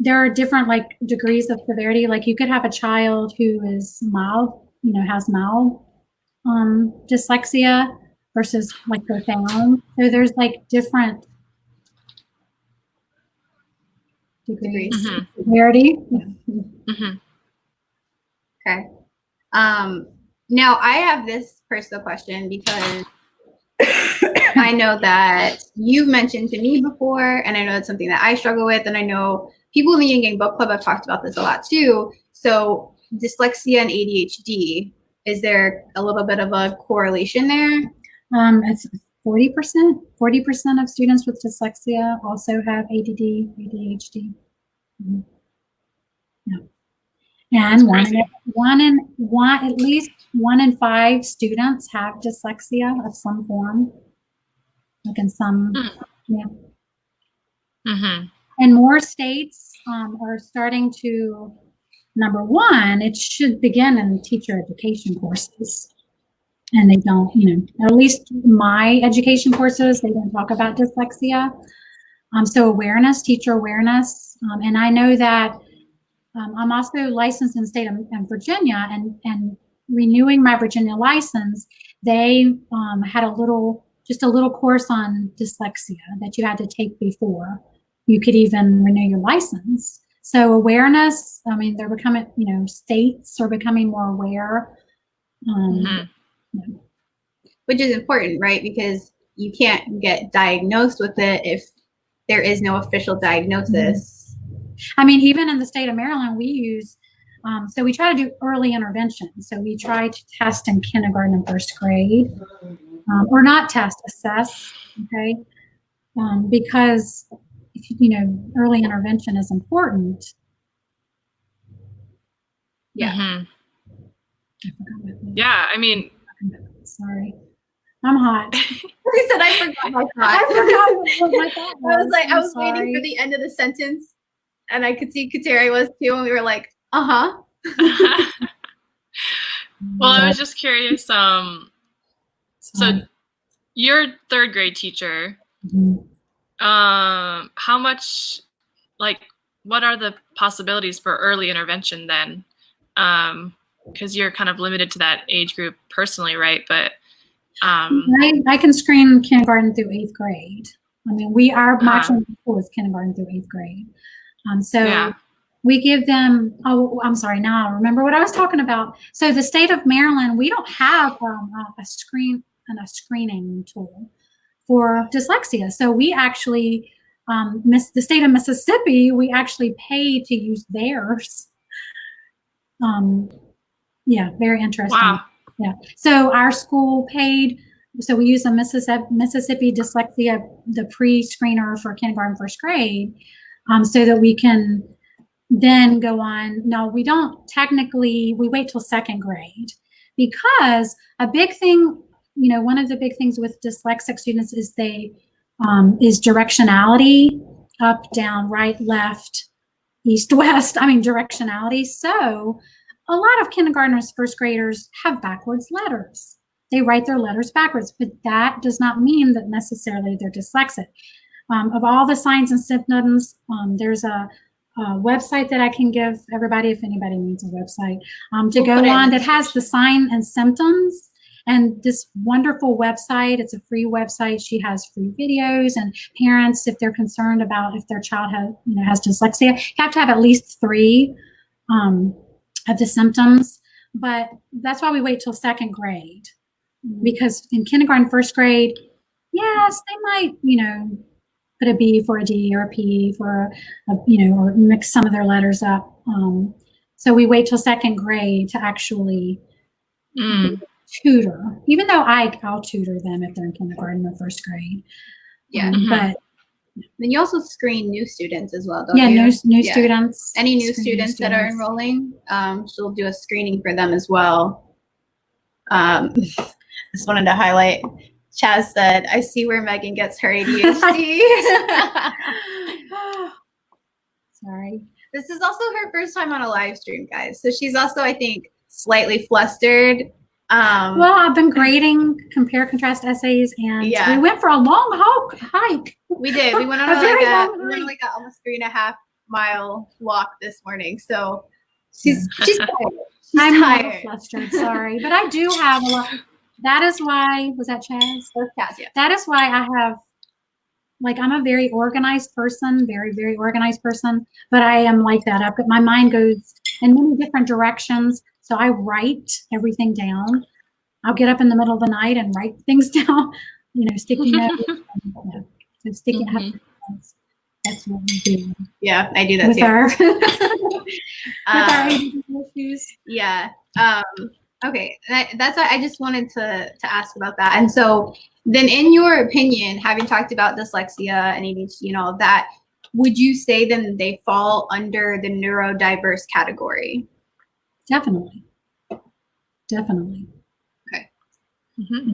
there are different like degrees of severity. Like you could have a child who is mild, you know, has mild dyslexia versus like profound. So there's like different degrees of severity. Mm-hmm. Okay. Now I have this personal question because I know that you've mentioned to me before, and I know it's something that I struggle with, and I know people in the Yin Yang Book Club have talked about this a lot too. So dyslexia and ADHD, is there a little bit of a correlation there? It's 40%. 40% of students with dyslexia also have ADD, ADHD. Mm-hmm. Yeah. And at least 1 in 5 students have dyslexia of some form. Like in some, yeah. Mm-hmm. And more states are starting to, number one, it should begin in teacher education courses. And they don't, you know, at least my education courses, they don't talk about dyslexia. So awareness, teacher awareness. And I know that I'm also licensed in the state of Virginia, and renewing my Virginia license, they had just a little course on dyslexia that you had to take before you could even renew your license. So awareness, I mean, they're becoming, you know, states are becoming more aware. Yeah. Which is important, right? Because you can't get diagnosed with it if there is no official diagnosis. I mean, even in the state of Maryland, we use, so we try to do early intervention. So we try to test in kindergarten and first grade, or not test, assess, okay? Because, you know, early intervention is important. Yeah. Mm-hmm. Yeah, I mean. Sorry. I'm hot. I said I forgot my thought. I forgot what my thought was. I was like, I was waiting for the end of the sentence, and I could see Kateri was too, and we were like, Well, I was just curious. So you're a 3rd grade teacher. How much, like, what are the possibilities for early intervention then? Because you're kind of limited to that age group personally, right? But I can screen kindergarten through 8th grade. I mean, our maximum school is kindergarten through 8th grade. So we give them, I'm sorry, now I remember what I was talking about. So the state of Maryland, we don't have a screening tool for dyslexia. So we actually, the state of Mississippi, we actually pay to use theirs. Yeah, very interesting. Wow. Yeah. So our school paid, so we use a Mississippi Dyslexia, the pre-screener for kindergarten, first grade, so that we can then go on. No, we don't technically, we wait till second grade, because a big thing, one of the big things with dyslexic students is is directionality, up, down, right, left, east, west, directionality. So a lot of kindergartners, first graders have backwards letters. They write their letters backwards, but that does not mean that necessarily they're dyslexic. Of all the signs and symptoms, there's a website that I can give everybody if anybody needs a website to go on that has the sign and symptoms. And this wonderful website, it's a free website. She has free videos, and parents, if they're concerned about if their child has dyslexia, you have to have at least 3 of the symptoms. But that's why we wait till second grade, because in kindergarten, first grade, yes, they might, put a B for a D or a P for or mix some of their letters up. So we wait till second grade to actually tutor, even though I'll tutor them if they're in kindergarten or first grade. Yeah. But then you also screen new students as well, don't you? New Students. Any new students that are enrolling, she'll do a screening for them as well. Just wanted to highlight, Chaz said, I see where Megan gets her ADHD. Sorry. This is also her first time on a live stream, guys. So she's also, I think, slightly flustered. Well, I've been grading compare contrast essays, and we went for a long hike. We did. We went on like a almost 3.5 mile walk this morning. So she's tired. I'm tired. Flustered, sorry, but I do have a lot. That is why, was that Chaz? Chaz, yeah. That is why I have, I'm a very organized person, very, very organized person, but I am like that. My mind goes in many different directions, so I write everything down. I'll get up in the middle of the night and write things down, sticky notes. So sticky notes. That's what we do. Yeah, I do that too. With our issues. Yeah. Okay, that's why I just wanted to ask about that. And so then in your opinion, having talked about dyslexia and ADHD and all of that, would you say then they fall under the neurodiverse category? Definitely. Okay. Mm-hmm.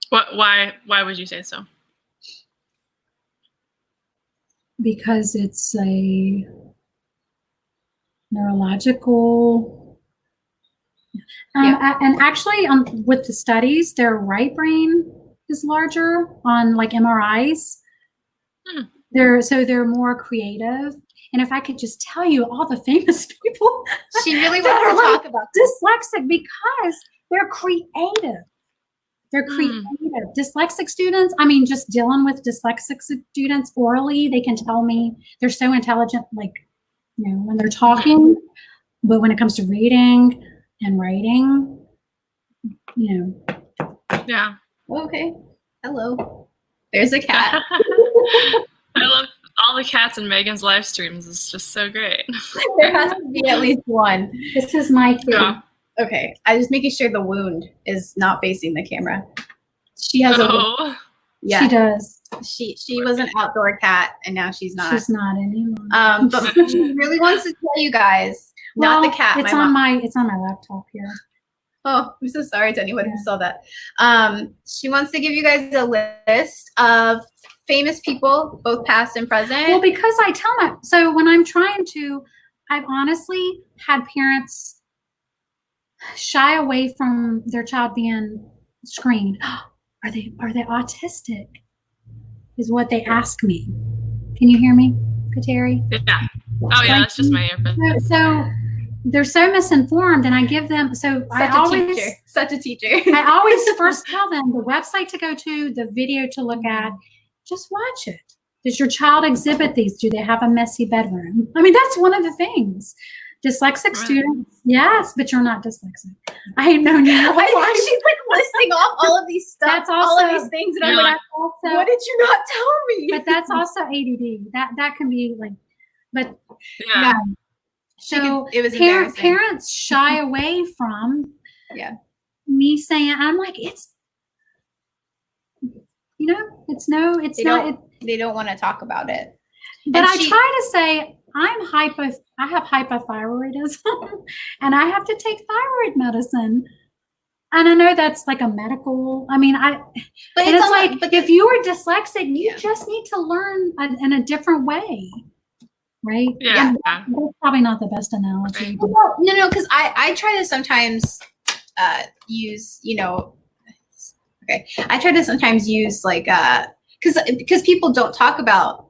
Why would you say so? Because it's a neurological. And actually, with the studies, their right brain is larger on MRIs. They're more creative. And if I could just tell you all the famous people, she really wants to talk about dyslexic, because they're creative. They're creative. Dyslexic students, just dealing with dyslexic students orally, they can tell me they're so intelligent, when they're talking, but when it comes to reading and writing, Yeah. Okay. Hello. There's a cat. I love all the cats in Megan's live streams. It's just so great. There has to be at least one. This is my kitty. Yeah. Okay. I was making sure the wound is not facing the camera. She has a wound. Yeah. She does. She was an outdoor cat, and now she's not. She's not anymore. But she really wants to tell you guys, not the cat. It's on my laptop here. Oh, I'm so sorry to anyone who saw that. She wants to give you guys a list of famous people, both past and present. Well, because I tell so when I'm trying to, I've honestly had parents shy away from their child being screened. Are they autistic? Is what they ask me. Can you hear me, Kateri? Yeah. Oh yeah, that's just my earphone. So they're so misinformed, and I give them such a teacher. I always first tell them the website to go to, the video to look at. Just watch it. Does your child exhibit these? Do they have a messy bedroom? That's one of the things. Dyslexic students, yes, but you're not dyslexic. I have known you. She's listing off all of these stuff, that's also, all of these things, and I'm like, what did you not tell me? But that's also ADD. That can be but yeah. So it was parents shy away from me saying, I'm like, they don't want to talk about it. And But I try to say, I have hypothyroidism and I have to take thyroid medicine. And I know that's like a medical, I mean, but it's like, but if you are dyslexic, you just need to learn in a different way. Right? Yeah. That's probably not the best analogy. Well, no, because I try to sometimes use, I try to sometimes use like, because people don't talk about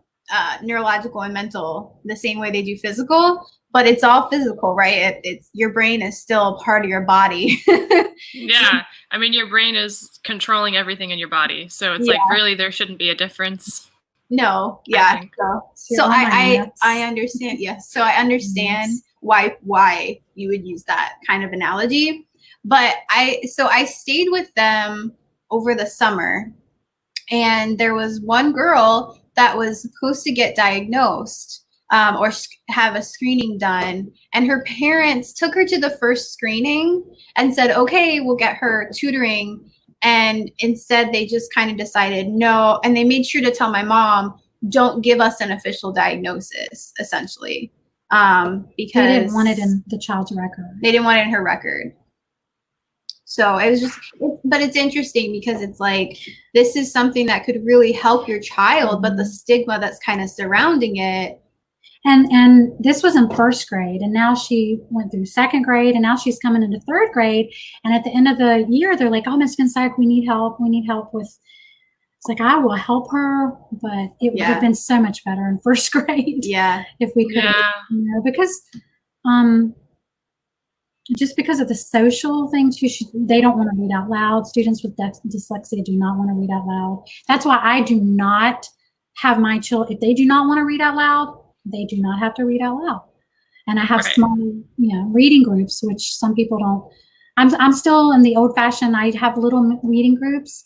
neurological and mental the same way they do physical, but it's all physical, right? It's your brain is still part of your body. Yeah. I mean, your brain is controlling everything in your body. So it's like, really, there shouldn't be a difference. No, yeah. So I understand. Yes. So I understand why you would use that kind of analogy. But I stayed with them over the summer, and there was one girl that was supposed to get diagnosed or have a screening done, and her parents took her to the first screening and said, okay, we'll get her tutoring. And instead, they just kind of decided no. And they made sure to tell my mom, don't give us an official diagnosis, essentially. Because they didn't want it in the child's record. They didn't want it in her record. So it was just, but it's interesting because it's like, this is something that could really help your child, but the stigma that's kind of surrounding it. And this was in first grade, and now she went through second grade, and now she's coming into third grade. And at the end of the year, they're like, oh, Miss Vanscyoc, we need help. We need help with, it's like, I will help her, but it would have been so much better in first grade. Yeah. If we could, because just because of the social things, they don't want to read out loud. Students with dyslexia do not want to read out loud. That's why I do not have my children, if they do not want to read out loud, they do not have to read out loud. And I have small, reading groups, which some people don't. I'm still in the old fashioned, I have little reading groups,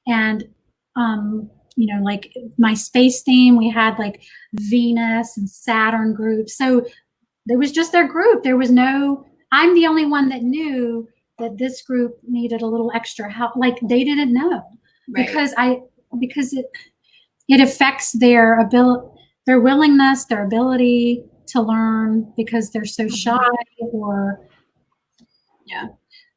and like my space theme, we had like Venus and Saturn groups. So there was just their group. There was no, I'm the only one that knew that this group needed a little extra help. Like they didn't know because it affects their ability, their willingness, their ability to learn because they're so shy or. Yeah.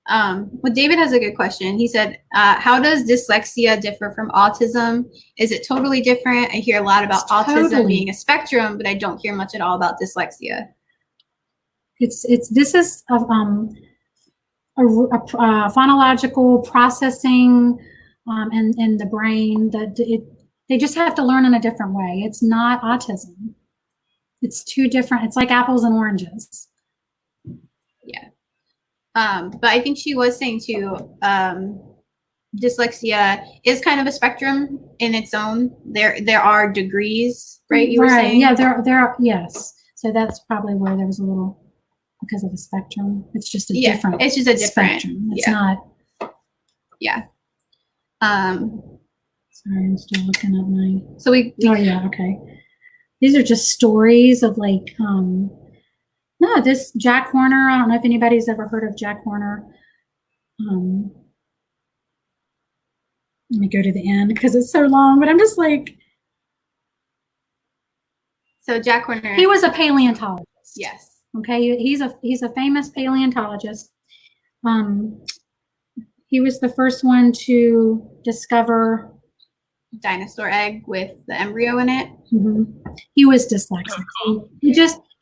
Well, David has a good question. He said, how does dyslexia differ from autism? Is it totally different? I hear a lot about autism being a spectrum, but I don't hear much at all about dyslexia. This is a phonological processing in the brain that they just have to learn in a different way. It's not autism. It's two different, it's like apples and oranges. Yeah. But I think she was saying too, dyslexia is kind of a spectrum in its own. There are degrees, right? You were saying? Yeah, there are, yes. So that's probably where there was a little, because of the spectrum. It's just a different. It's just a different spectrum. It's not. Yeah. Sorry, I'm still looking at my. So okay. These are just stories of like, no, this Jack Horner. I don't know if anybody's ever heard of Jack Horner. Let me go to the end because it's so long, but I'm just like. So Jack Horner. He was a paleontologist. Yes. Okay, he's a famous paleontologist. He was the first one to discover dinosaur egg with the embryo in it. He was dyslexic.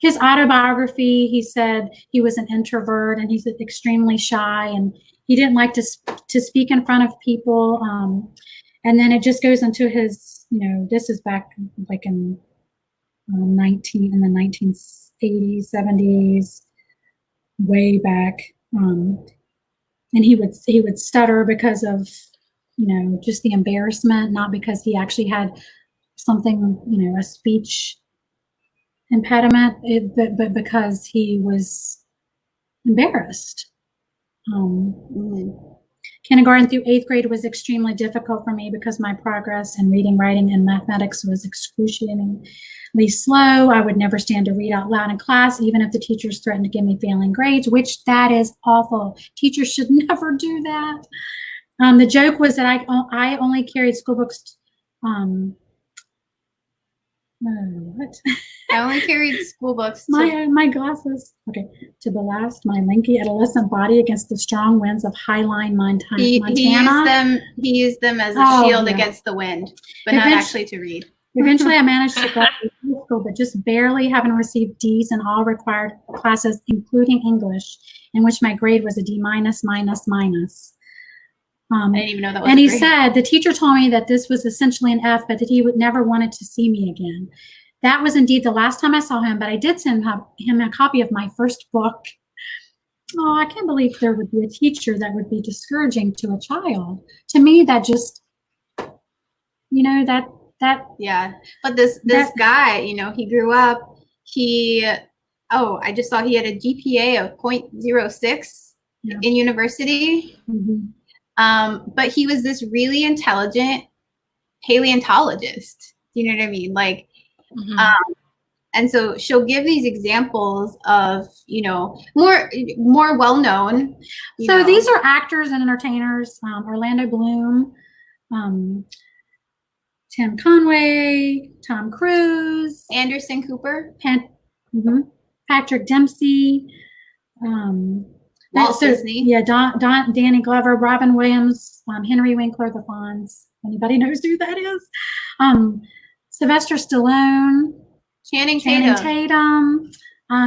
His autobiography, he said he was an introvert and he's extremely shy and he didn't like to speak in front of people. And then it just goes into his, this is back like in the 1980s, 70s, way back. And he would stutter because of, just the embarrassment, not because he actually had something, a speech impediment, but because he was embarrassed. Kindergarten through 8th grade was extremely difficult for me because my progress in reading, writing, and mathematics was excruciatingly slow. I would never stand to read out loud in class, even if the teachers threatened to give me failing grades, which that is awful. Teachers should never do that. The joke was that I only carried school books. What? I only carried school books. My glasses. Okay. To the last, my lanky adolescent body against the strong winds of Highline, Montana. He used them as a shield against the wind, but not actually to read. Eventually, I managed to graduate high school, but just barely, having received D's in all required classes, including English, in which my grade was a D minus, minus, minus. I didn't even know that was and he said, the teacher told me that this was essentially an F, but that he would never wanted to see me again. That was indeed the last time I saw him, but I did send him a copy of my first book. Oh, I can't believe there would be a teacher that would be discouraging to a child. To me, that just, yeah. But this guy, he grew up, I just saw he had a GPA of 0.06 in university. Mm-hmm. But he was this really intelligent paleontologist. Do you know what I mean? Like, and so she'll give these examples of, more well-known. So these are actors and entertainers, Orlando Bloom, Tim Conway, Tom Cruise, Anderson Cooper, Patrick Dempsey, Walt Disney. Yeah, Danny Glover, Robin Williams, Henry Winkler, the Fonz. Anybody knows who that is? Sylvester Stallone, Channing Tatum,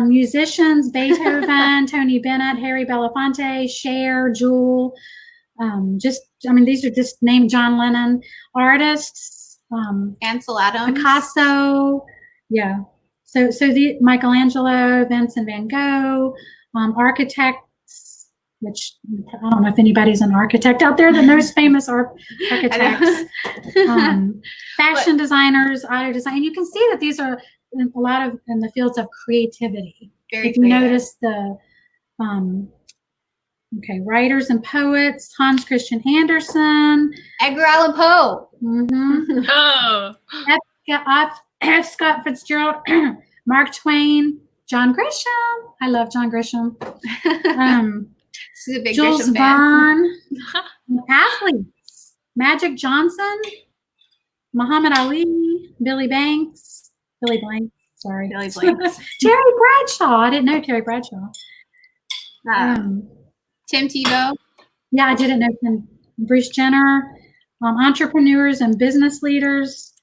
musicians, Beethoven, Tony Bennett, Harry Belafonte, Cher, Jewel. These are just named John Lennon. Artists, Ansel Adams, Picasso. Yeah. So the Michelangelo, Vincent Van Gogh, architects, which I don't know if anybody's an architect out there that knows famous architects, fashion designers, auto design. And you can see that these are a lot of in the fields of creativity. Very if you creative. notice the writers and poets, Hans Christian Andersen, Edgar Allan Poe, F. Scott Fitzgerald, Mark Twain, John Grisham. I love John Grisham. She's a big Jules Grisham fan. Verne. Athletes: Magic Johnson, Muhammad Ali, Billy Blanks. Terry Bradshaw. I didn't know Terry Bradshaw. Tim Tebow. Yeah, I didn't know him. Bruce Jenner. Entrepreneurs and business leaders.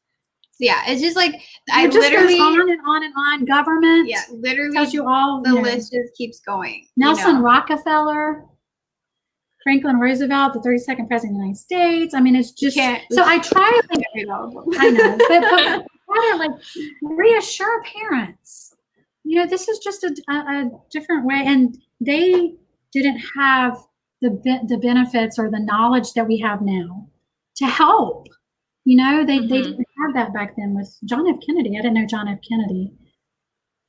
Yeah, it's just like it just goes on and on and on. Government. Yeah, literally tells you all. The list just keeps going. Nelson Rockefeller, Franklin Roosevelt, the 32nd president of the United States. I mean, it's just so I try to think. I know, but try to like reassure parents. This is just a different way, and they didn't have the benefits or the knowledge that we have now to help. They didn't have that back then with John F. Kennedy. I didn't know John F. Kennedy.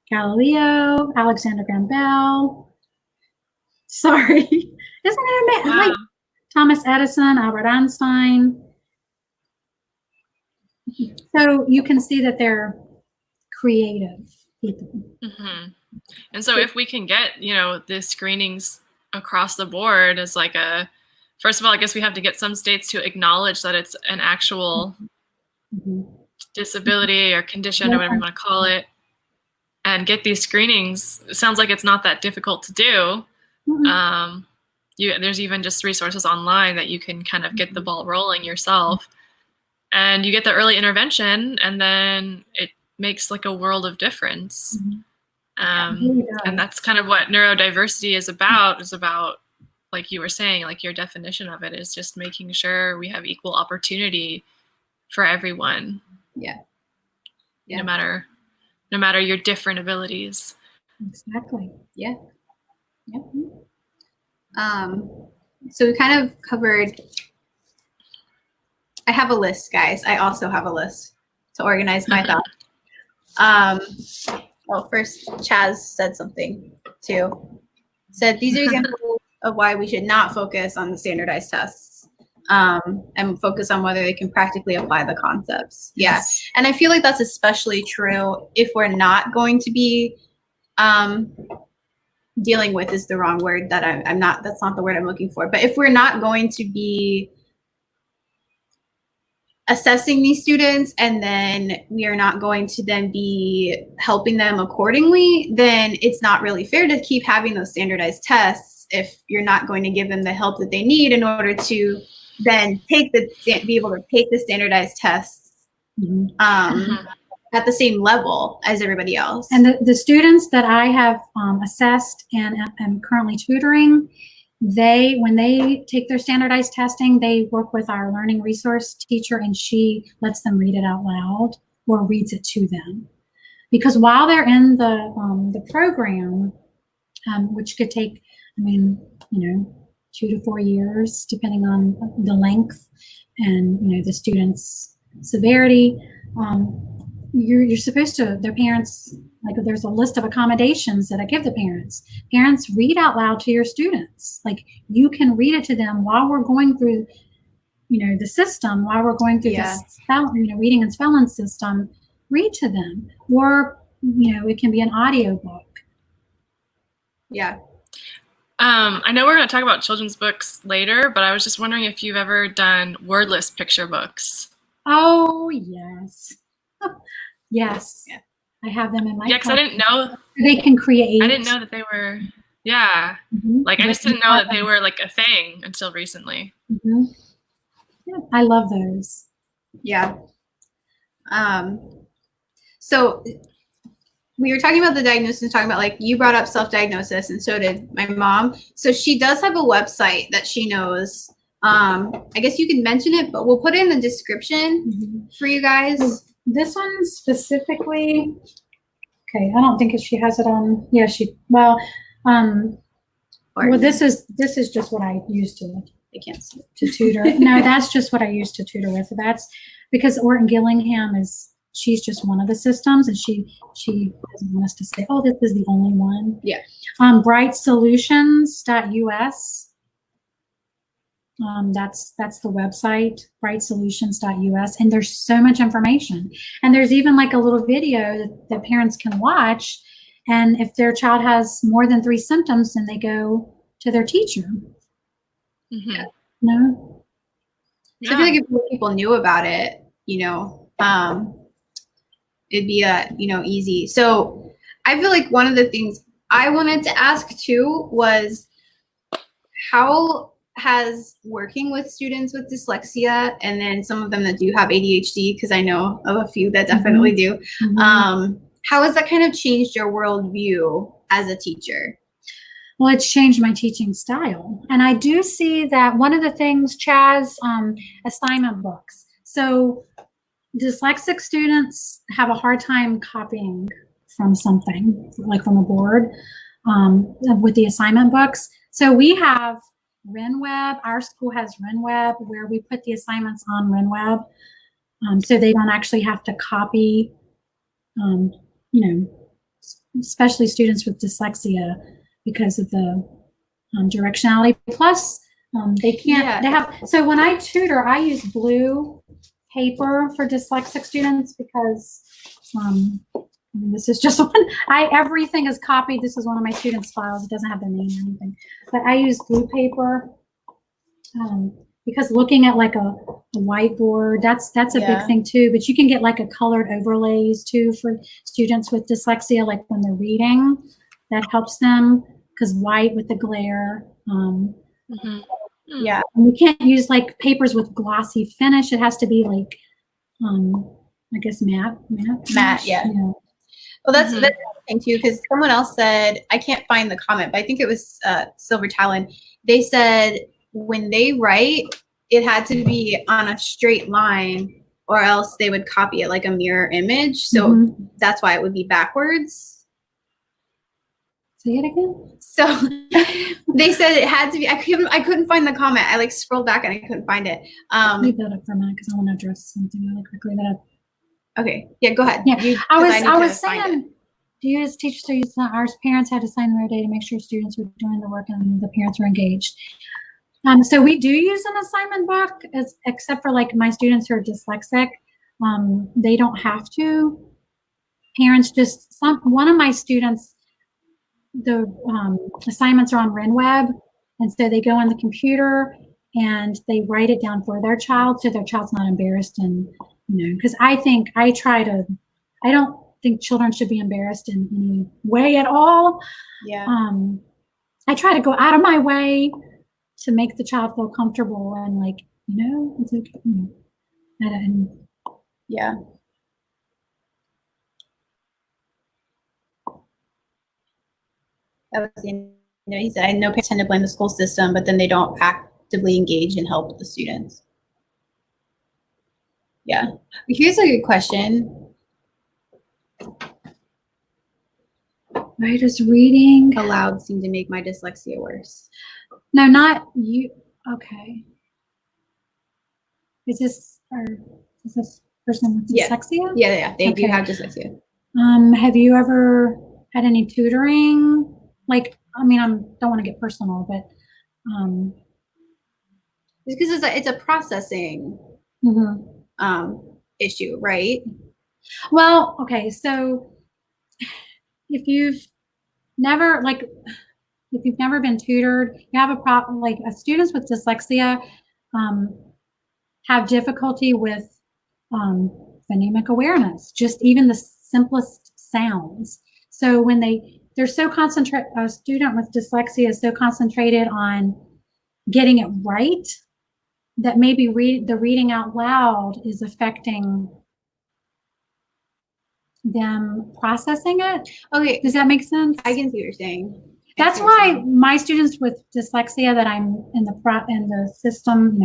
Galileo, Alexander Graham Bell. Sorry. Isn't it amazing? Wow. Like Thomas Edison, Albert Einstein. So you can see that they're creative people. And so if we can get, the screenings across the board as like first of all, I guess we have to get some states to acknowledge that it's an actual disability or condition or whatever you want to call it, and get these screenings. It sounds like it's not that difficult to do. There's even just resources online that you can kind of get the ball rolling yourself, and you get the early intervention, and then it makes like a world of difference. And that's kind of what neurodiversity is about. Like you were saying, like your definition of it is just making sure we have equal opportunity for everyone. Yeah. No matter your different abilities. Exactly. Yeah. Yep. So we kind of covered. I have a list, guys. I also have a list to organize my thoughts. First, Chaz said something too. Said these are examples of why we should not focus on the standardized tests and focus on whether they can practically apply the concepts. Yes. Yeah. And I feel like that's especially true if we're not going to be dealing with is the wrong word that I'm not, that's not the word I'm looking for. But if we're not going to be assessing these students and then we are not going to then be helping them accordingly, then it's not really fair to keep having those standardized tests if you're not going to give them the help that they need in order to then be able to take the standardized tests at the same level as everybody else. And the students that I have assessed and am currently tutoring, when they take their standardized testing, they work with our learning resource teacher and she lets them read it out loud or reads it to them. Because while they're in the program, which could take, 2 to 4 years, depending on the length and, the student's severity, you're supposed to, their parents, like there's a list of accommodations that I give the parents. Parents, read out loud to your students. Like you can read it to them while we're going through, the system, while we're going through this reading and spelling system, read to them. Or, it can be an audio book. Yeah. I know we're going to talk about children's books later, but I was just wondering if you've ever done wordless picture books. Oh, yes. Yes. Yeah. I have them in my because I didn't know. They can create. I didn't know that they were, I just didn't know that they were like a thing until recently. Yeah, I love those. Yeah. So we were talking about the diagnosis and talking about like you brought up self-diagnosis and so did my mom. So she does have a website that she knows. I guess you can mention it, but we'll put it in the description for you guys. This one specifically, okay, I don't think she has it on. Yeah, well, this is just what I used to. I can't see it. To tutor. No, that's just what I used to tutor with. That's because Orton Gillingham she's just one of the systems, and she doesn't want us to say, oh, this is the only one. Yeah. Brightsolutions.us. That's the website, brightsolutions.us, and there's so much information. And there's even like a little video that parents can watch. And if their child has more than 3 symptoms, then they go to their teacher. Yeah. No. So I feel like if more people knew about it, it'd be easy. So I feel like one of the things I wanted to ask too was how has working with students with dyslexia and then some of them that do have ADHD, because I know of a few that definitely do, how has that kind of changed your worldview as a teacher? Well, it's changed my teaching style. And I do see that one of the things, Chaz, assignment books. So dyslexic students have a hard time copying from something, like from a board, with the assignment books. So we have RenWeb. Our school has RenWeb, where we put the assignments on RenWeb, so they don't actually have to copy, especially students with dyslexia, because of the directionality. Plus, they can't. They have. So when I tutor, I use blue paper for dyslexic students because this is just one. Everything is copied. This is one of my students' files. It doesn't have their name or anything, but I use blue paper because looking at like a whiteboard, that's a big thing too. But you can get like a colored overlays too for students with dyslexia, like when they're reading, that helps them because white with the glare. Yeah, and we can't use like papers with glossy finish. It has to be like, I guess matte. Yeah. Well, that's the thing too, because someone else said, I can't find the comment, but I think it was Silver Talon. They said when they write, it had to be on a straight line, or else they would copy it like a mirror image. So that's why it would be backwards. Say it again. So they said it had to be. I couldn't find the comment. I like scrolled back and I couldn't find it. Leave that up for a minute because I want to address something really quickly. Okay. Yeah, go ahead. Yeah, I was saying, do you as teachers or our parents had to sign their day to make sure students were doing the work and the parents were engaged? So we do use an assignment book, except for like my students who are dyslexic. They don't have to. Parents just, one of my students, the assignments are on RenWeb, and so they go on the computer and they write it down for their child so their child's not embarrassed. And, because I don't think children should be embarrassed in any way at all. Yeah. I try to go out of my way to make the child feel comfortable and like, it's okay. And yeah. That was, he said, I know parents tend to blame the school system, but then they don't actively engage and help the students. Yeah. Here's a good question. Why does reading aloud seem to make my dyslexia worse? No, not you. Okay. Is this person with dyslexia? Yeah, they do have dyslexia. Have you ever had any tutoring? Like, I don't want to get personal, but it's because it's a processing issue, right? Well, okay, so if you've never been tutored, you have a problem. Like, students with dyslexia have difficulty with phonemic awareness, just even the simplest sounds. So when they're so concentrated, a student with dyslexia is so concentrated on getting it right that maybe the reading out loud is affecting them processing it. Okay. Does that make sense? I can see what you're saying. That's why my students with dyslexia that I'm in the system,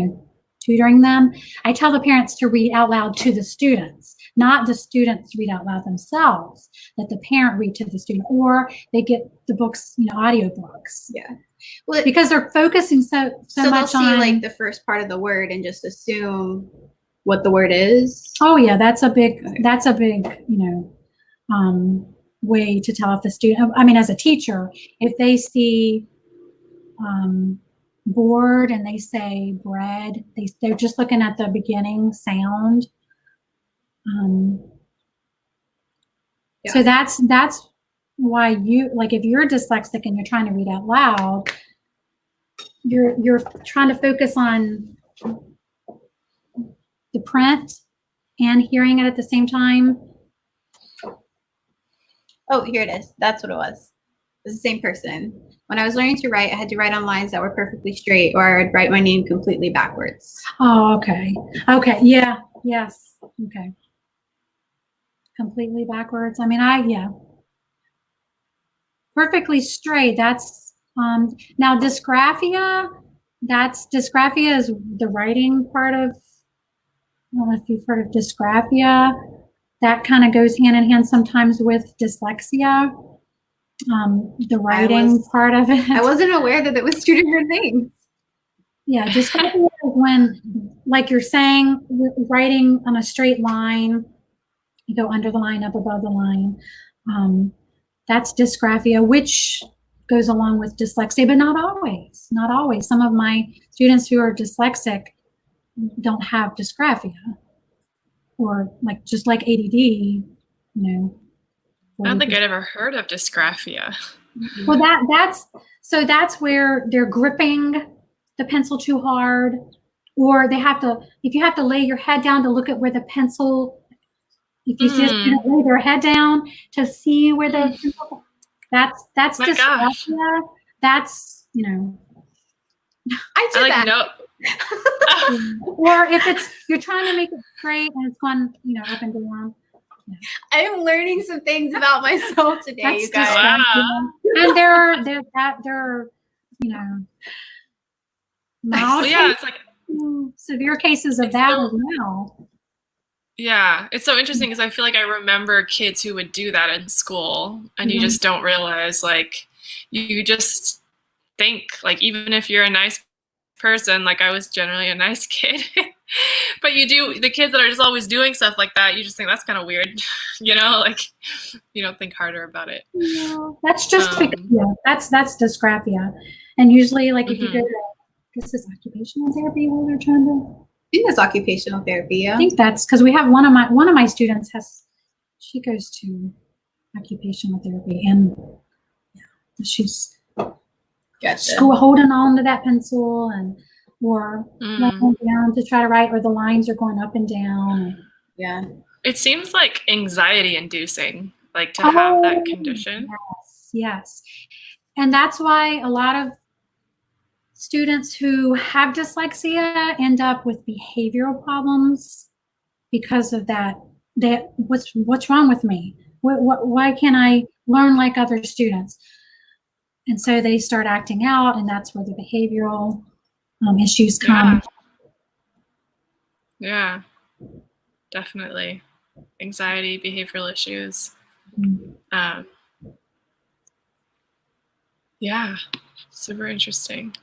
tutoring them, I tell the parents to read out loud to the students, not the students read out loud themselves, that the parent read to the student, or they get the books, audio books. Yeah. Well, because they're focusing so much on, they'll see like the first part of the word and just assume what the word is. Oh yeah, that's a big, way to tell if the student, as a teacher, if they see board and they say bread, they're just looking at the beginning sound. So that's why if you're dyslexic and you're trying to read out loud, you're trying to focus on the print and hearing it at the same time. Oh, here it is. That's what it was. It's the same person. When I was learning to write, I had to write on lines that were perfectly straight, or I'd write my name completely backwards. Oh, okay. Okay. Yeah. Yes. Okay. Completely backwards. Perfectly straight. That's, now dysgraphia, dysgraphia is the writing part of, I don't know if you've heard of dysgraphia. That kind of goes hand in hand sometimes with dyslexia. The writing part of it. I wasn't aware that it was two different things. Yeah, dysgraphia is when, like you're saying, writing on a straight line, you go under the line, up above the line. That's dysgraphia, which goes along with dyslexia, but not always. Not always. Some of my students who are dyslexic don't have dysgraphia, or just like ADD, I don't think I'd ever heard of dysgraphia. Well, that's where they're gripping the pencil too hard, or if you have to lay your head down to look at where the pencil, if you see a student lay their head down to see where the pencil, that's dysgraphia. Gosh. That's, I did that. No. Or if you're trying to make it straight and it's going, up and down. Yeah. I'm learning some things about myself today, that's you guys. Wow. And there are it's like severe cases of that as well. Yeah, it's so interesting because I feel like I remember kids who would do that in school, and you just don't realize, you just think, even if you're a nice person, I was generally a nice kid, but the kids that are just always doing stuff like that, you just think that's kind of weird, you don't think harder about it. No, that's just that's dysgraphia. And usually if you go to, this is occupational therapy where they're trying to, I think that's occupational therapy. Yeah. I think that's because we have one of my students she goes to occupational therapy, and she's holding on to that pencil, and or laying down to try to write, or the lines are going up and down. Yeah. It seems like anxiety inducing, like to have that condition. Yes. And that's why a lot of students who have dyslexia end up with behavioral problems because of that. What's wrong with me? Why can't I learn like other students? And so they start acting out, and that's where the behavioral issues come. Yeah, definitely. Anxiety, behavioral issues. Yeah, super interesting.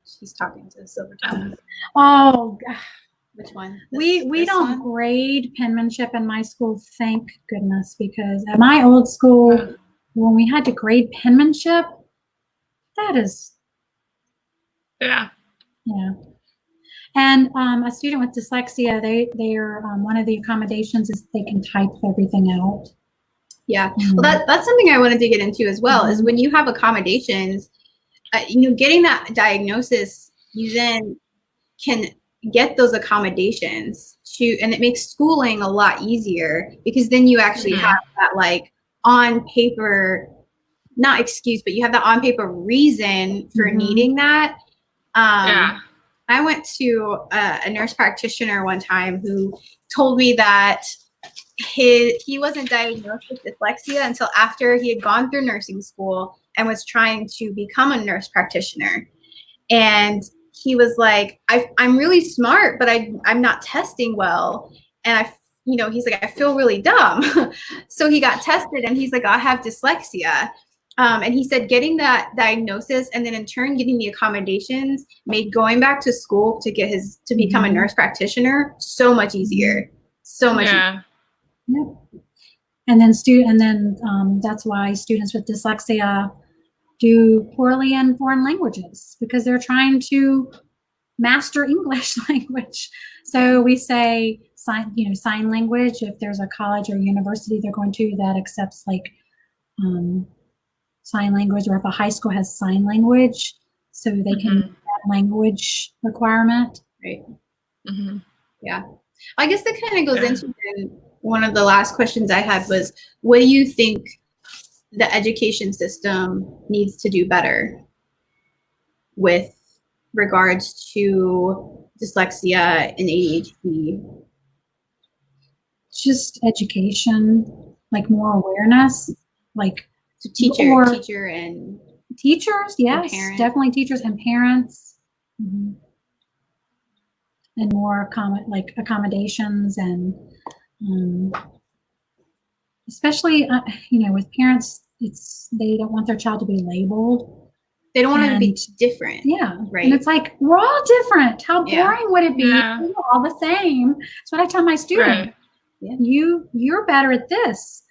She's talking to Silver Tongue. Oh, which one? We don't grade penmanship in my school, thank goodness, because at my old school, when we had to grade penmanship, that is. Yeah. Yeah. And a student with dyslexia, they are one of the accommodations is they can type everything out. Yeah, well, that's something I wanted to get into as well. Is when you have accommodations, getting that diagnosis, you then can get those accommodations and it makes schooling a lot easier, because then you actually have that like on paper, not excuse, but you have that on paper reason for needing that. I went to a nurse practitioner one time who told me that he wasn't diagnosed with dyslexia until after he had gone through nursing school and was trying to become a nurse practitioner. And he was like, I'm really smart, but I'm not testing well. And he's like, I feel really dumb. So he got tested and he's like, I have dyslexia. And he said getting that diagnosis and then in turn getting the accommodations made going back to school to become a nurse practitioner so much easier. So much easier. Yep. And then that's why students with dyslexia do poorly in foreign languages, because they're trying to master English language. So we say sign language if there's a college or university they're going to that accepts like sign language, or if a high school has sign language, so they can meet that language requirement. Right. Yeah. I guess that kind of goes into one of the last questions I had was, what do you think the education system needs to do better with regards to dyslexia and ADHD? Just education, like more awareness, like so teachers, yes, and definitely teachers and parents, and more accommodations, and especially with parents, they don't want their child to be labeled. They don't want it to be different. Yeah. Right. And it's like, we're all different. How boring would it be? We're all the same. That's what I tell my students. Right. You're better at this.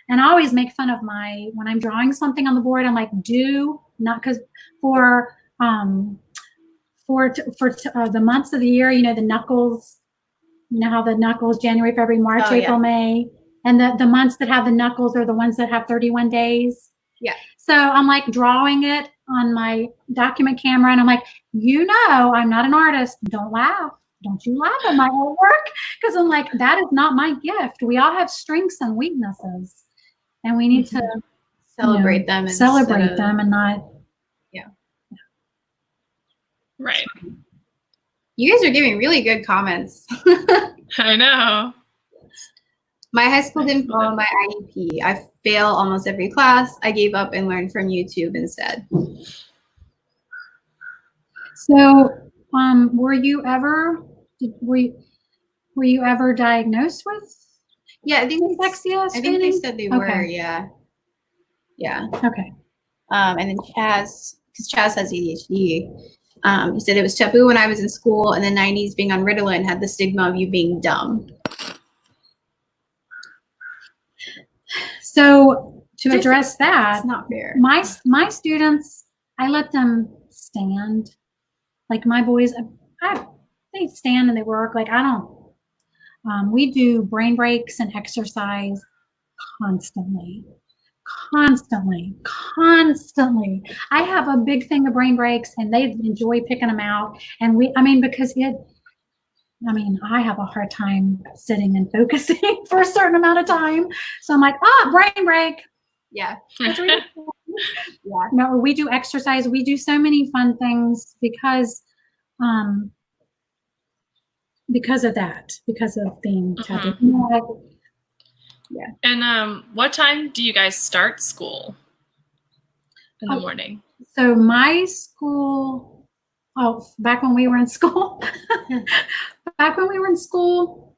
And I always make fun of when I'm drawing something on the board, I'm like, because for the months of the year, the knuckles, how the knuckles, January, February, March, April, May, and the months that have the knuckles are the ones that have 31 days. Yeah. So I'm like drawing it on my document camera, and I'm like, I'm not an artist. Don't laugh. Don't you laugh at my artwork, because I'm like, that is not my gift. We all have strengths and weaknesses, and we need to celebrate them and not. Yeah. Right. You guys are giving really good comments. I know. My high school didn't follow my IEP. I fail almost every class. I gave up and learned from YouTube instead. So, were you ever diagnosed with? Yeah, I think dyslexia. I think they said they were. Yeah. Okay. And then Chaz, because Chaz has ADHD. He said it was taboo when I was in school in the 90s. Being on Ritalin had the stigma of you being dumb. So to address that, it's not fair. My students, I let them stand. Like my boys, they stand and they work. Like I don't. We do brain breaks and exercise Constantly. I have a big thing of brain breaks and they enjoy picking them out. And because I have a hard time sitting and focusing for a certain amount of time. So I'm like, brain break. Yeah. Yeah. No, we do exercise. We do so many fun things because of that, because of being chubby. Yeah. And what time do you guys start school in the morning? So my school, back when we were in school,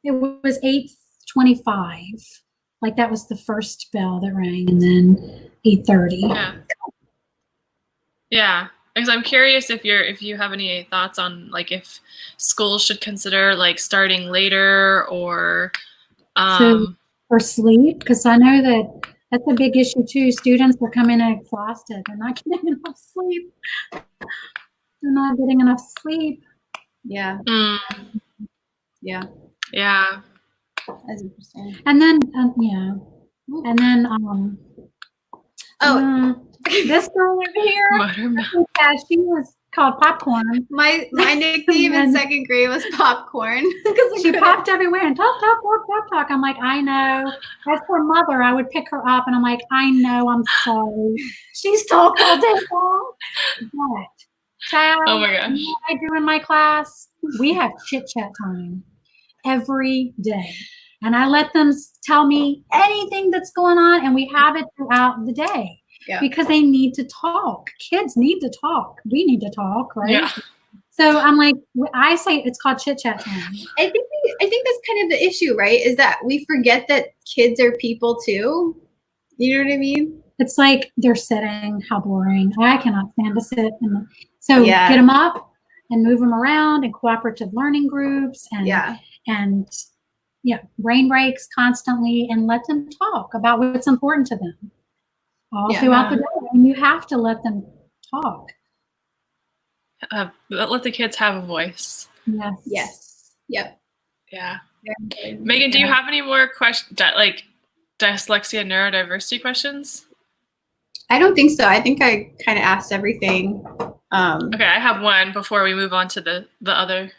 it was 8:25. Like that was the first bell that rang, and then 8:30. Yeah. Yeah. Because I'm curious if you have any thoughts on like if schools should consider like starting later or for sleep, because I know that's a big issue too. Students are coming in exhausted. They're not getting enough sleep. Yeah. Yeah. Yeah. That's interesting. And then this girl over here, she was called Popcorn. My nickname in second grade was Popcorn. She popped everywhere and talk. I'm like, I know. As her mother, I would pick her up and I'm like, I know, I'm sorry. She's talked all day long. But child, oh my gosh. you know what I do in my class? We have chit chat time every day. And I let them tell me anything that's going on, and we have it throughout the day. Yeah. Because they need to talk. Kids need to talk. We need to talk, right? Yeah. So I'm like, I say it's called chit chat time. I think that's kind of the issue, right? Is that we forget that kids are people too. You know what I mean? It's like they're sitting. How boring! I cannot stand to sit. Get them up and move them around in cooperative learning groups and brain breaks constantly, and let them talk about what's important to them all throughout the day. And you have to let them talk. Let the kids have a voice. Yes. Yep. Yeah. Megan, do you have any more questions, like dyslexia, neurodiversity questions? I don't think so. I think I kind of asked everything. Okay, I have one before we move on to the other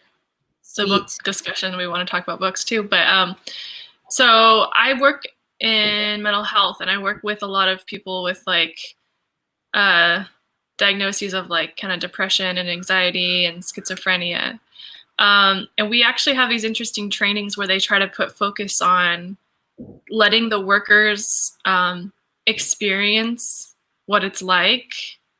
book discussion. We want to talk about books too, but so I work in mental health, and I work with a lot of people with like diagnoses of like kind of depression and anxiety and schizophrenia, and we actually have these interesting trainings where they try to put focus on letting the workers experience what it's like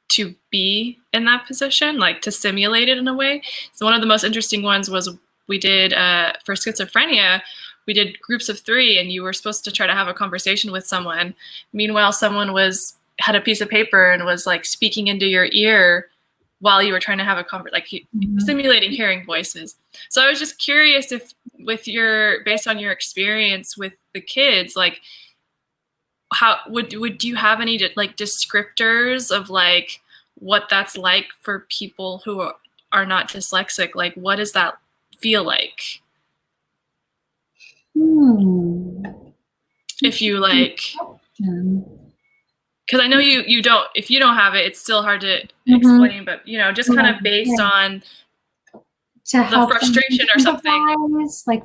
to be in that position, like to simulate it in a way. So one of the most interesting ones was we did for schizophrenia, we did groups of 3, and you were supposed to try to have a conversation with someone. Meanwhile, someone had a piece of paper and was like speaking into your ear while you were trying to have a conversation, like simulating hearing voices. So I was just curious if, based on your experience with the kids, like how would you have any like descriptors of like what that's like for people who are not dyslexic? Like, what does that feel like? If you like, because I know you don't, if you don't have it, it's still hard to explain, but just kind of based on the frustration or something. Like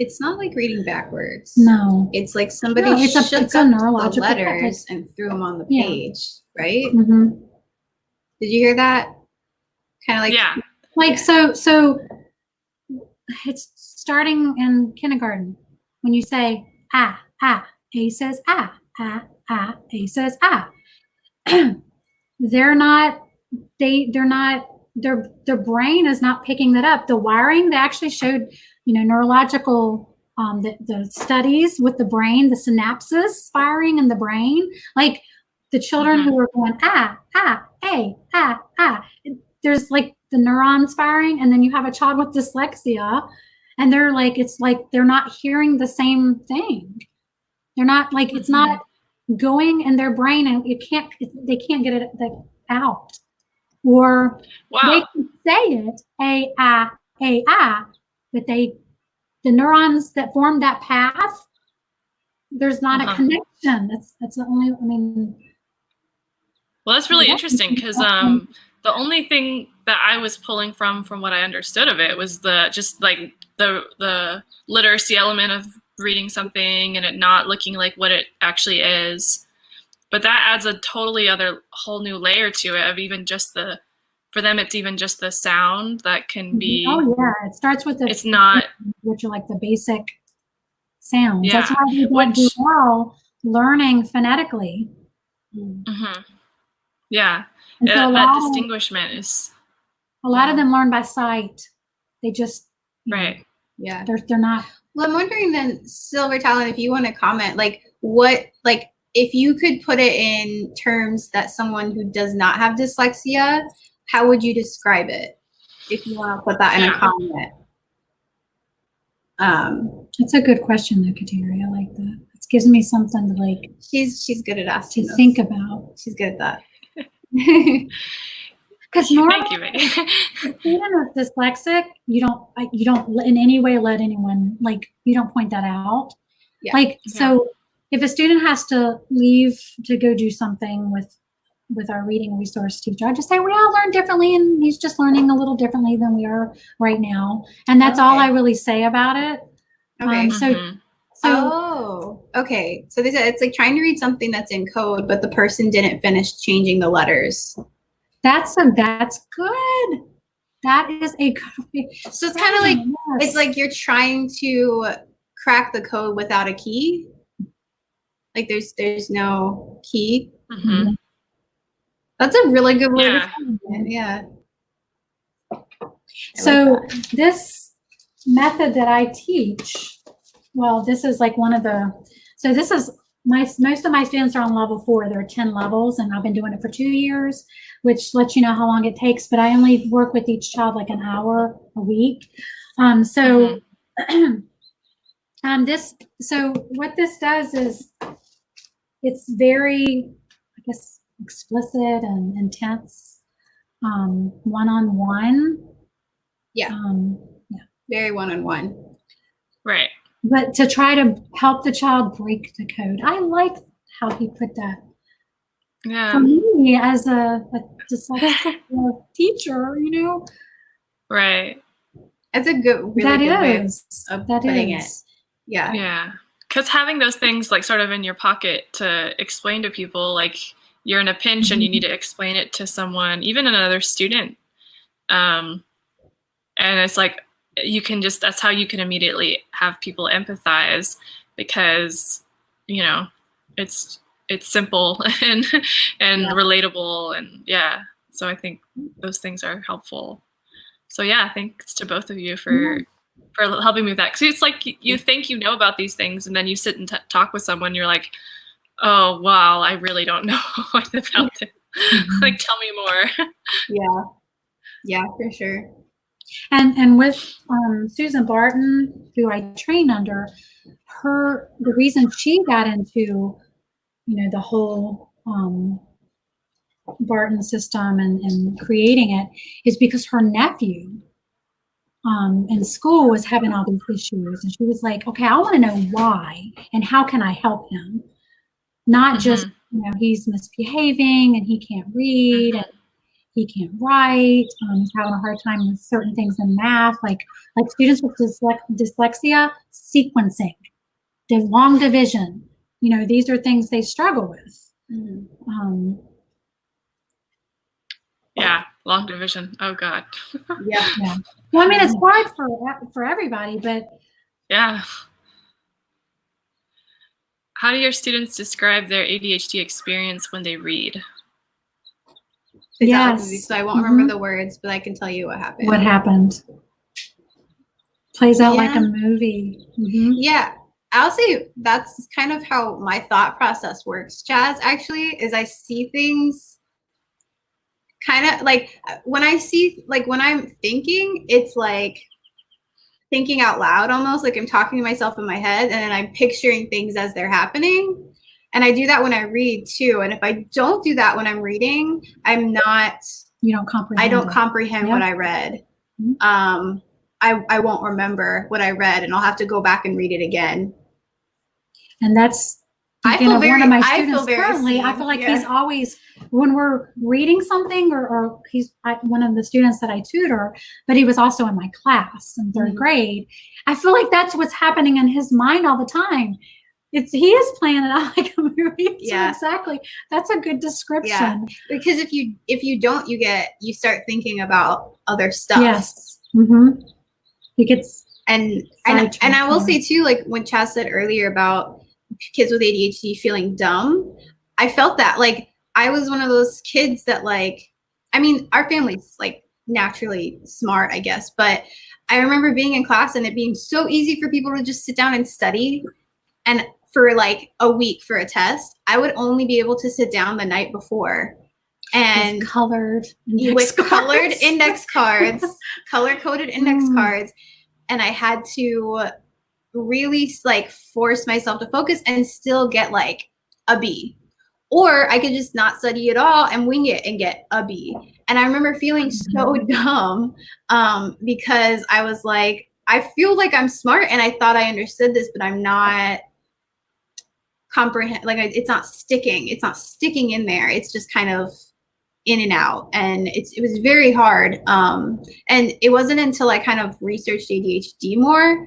it's not like reading backwards. No. It's like somebody shook up the letters and threw them on the page, right? Mm-hmm. Did you hear that? Kind of like so it's starting in kindergarten when you say A says A says A. Their brain is not picking that up. The wiring, they actually showed neurological the studies with the brain, the synapses firing in the brain, like the children who are going there's like the neurons firing, and then you have a child with dyslexia and they're like, it's like they're not hearing the same thing. They're not like, it's not going in their brain, and they can't get it out. Or they can say it, A, but they the neurons that form that path, there's not a connection. That's the only, I mean. Well, that's really interesting because the only thing that I was pulling from what I understood of it was just like the literacy element of reading something and it not looking like what it actually is. But that adds a totally whole new layer to it of even just for them, it's even just the sound that can be. Oh yeah, it starts with it's not, which are like the basic sounds. Yeah. That's why we don't do well learning phonetically. Mm-hmm. Yeah, and so that distinguishment is. A lot of them learn by sight. They just right. Yeah, they're not. Well, I'm wondering then, Silver Talent, if you want to comment, like if you could put it in terms that someone who does not have dyslexia, how would you describe it? If you want to put that in a comment. That's a good question, though, Kateri. I like that. It gives me something to like. She's good at asking. To think about. She's good at that. Because normally, even with dyslexic, you don't in any way let anyone you don't point that out. Yeah. So if a student has to leave to go do something with our reading resource teacher, I just say we all learn differently, and he's just learning a little differently than we are right now, and that's all I really say about it. Okay. Okay. So they said it's like trying to read something that's in code, but the person didn't finish changing the letters. That's good. That is a. So it's kind of like it's like you're trying to crack the code without a key. Like there's no key. Mm-hmm. That's a really good way to say it. Yeah. So this method that I teach, well, this is like one of the. So this is most of my students are on level 4. There are 10 levels, and I've been doing it for 2 years, which lets you know how long it takes. But I only work with each child like an hour a week. So what this does is it's very, I guess, explicit and intense, one-on-one. Yeah. Very one-on-one. Right. But to try to help the child break the code. I like how he put that. Yeah. For me, as a dyslexic teacher, Right. That's a good, really good way of putting it. Yeah. Yeah. Because having those things like sort of in your pocket to explain to people, like you're in a pinch and you need to explain it to someone, even another student. And it's like, that's how you can immediately have people empathize because, it's simple and relatable and so I think those things are helpful. So thanks to both of you for helping me with that. Cause it's like you think about these things and then you sit and talk with someone, you're like, oh wow, I really don't know what about it. Like tell me more. Yeah, for sure. And with Susan Barton, who I train under, the reason she got into, the whole Barton system and creating it is because her nephew in school was having all these issues. And she was like, okay, I want to know why and how can I help him? Not just, he's misbehaving and he can't read and he can't write. He's having a hard time with certain things in math, like students with dyslexia, sequencing, the long division. These are things they struggle with. Long division. Oh God. Yeah. Well, I mean, it's hard for everybody, but How do your students describe their ADHD experience when they read? Yes. So I won't remember the words, but I can tell you what happened. What happened? Plays out like a movie. Yeah. I'll say that's kind of how my thought process works, Chaz, actually, is I see things kind of like when I'm thinking, it's like thinking out loud almost, like I'm talking to myself in my head and then I'm picturing things as they're happening. And I do that when I read too. And if I don't do that when I'm reading, I don't comprehend what I read. I won't remember what I read, and I'll have to go back and read it again. And that's, I you know, feel one of my very students currently, I feel like he's always, when we're reading something, or he's one of the students that I tutor, but he was also in my class in third grade. I feel like that's what's happening in his mind all the time. He is playing it out like a movie. Yeah, exactly. That's a good description. Yeah, because if you don't, you start thinking about other stuff. Yes. Mm-hmm. He gets and I will say too, like when Chaz said earlier about kids with ADHD feeling dumb, I felt that. Like I was one of those kids that, like, I mean, our family's like naturally smart, I guess, but I remember being in class and it being so easy for people to just sit down and study. And for like a week for a test, I would only be able to sit down the night before and with colored index cards, color-coded index cards. And I had to really like force myself to focus and still get like a B. Or I could just not study at all and wing it and get a B. And I remember feeling so dumb because I was like, I feel like I'm smart and I thought I understood this, but I'm not like it's not sticking in there. It's just kind of in and out, and it was very hard. And it wasn't until I kind of researched ADHD more,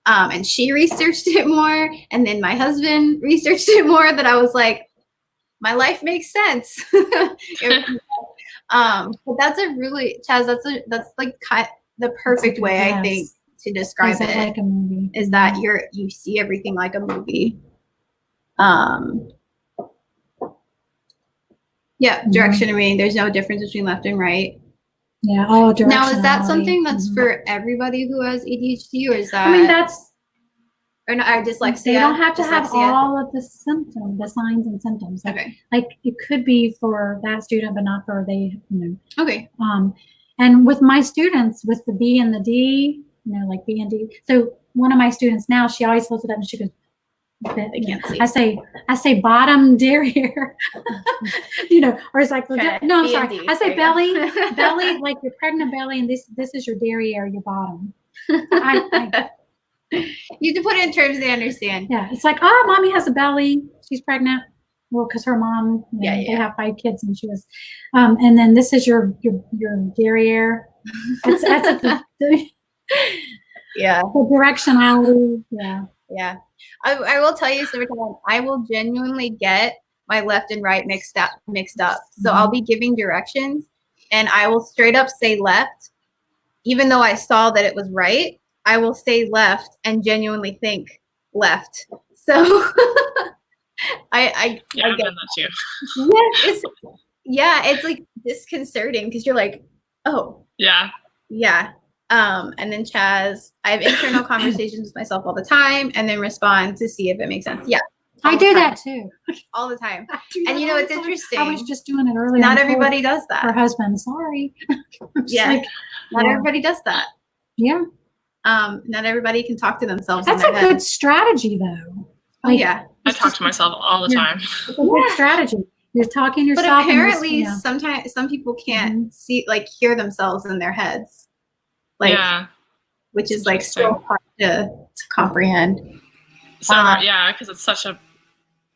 and she researched it more, and then my husband researched it more, that I was like, my life makes sense. But that's a really, Chaz, that's like the perfect way, yes, I think, to describe it, like a movie, is that you see everything like a movie. Yeah, directionary. There's no difference between left and right. Yeah. Now, is that something that's for everybody who has ADHD, or is that? I mean, that's, or not, or dyslexia. They don't have to have all of the symptoms, the signs and symptoms. Like it could be for that student, but not for Okay. And with my students, with the B and the D, like B and D. So one of my students now, she always holds it up and she goes, I can't see. I say bottom derriere, or it's like, okay. No, I'm sorry. I say belly, like your pregnant belly, and this is your derriere, your bottom. You have to put it in terms they understand. Yeah, it's like, oh, mommy has a belly, she's pregnant. Well, because her mom, they have 5 kids, and she was, and then this is your derriere. That's yeah, the directionality. Yeah. I will tell you, Silverton, I will genuinely get my left and right mixed up. So I'll be giving directions and I will straight up say left, even though I saw that it was right. I will say left and genuinely think left. So I get that too. It's like disconcerting because you're like, oh. Yeah. And then Chaz, I have internal conversations with myself all the time and then respond to see if it makes sense. Yeah. I do that too. All the time. And it's interesting. I was just doing it earlier. Not everybody does that. Her husband, sorry. Not everybody does that. Yeah. Not everybody can talk to themselves. That's a good strategy though. I talk to myself all the time. It's a good strategy. You're talking yourself. But apparently sometimes some people can't hear themselves in their heads. Which is like so hard to comprehend. So because it's such a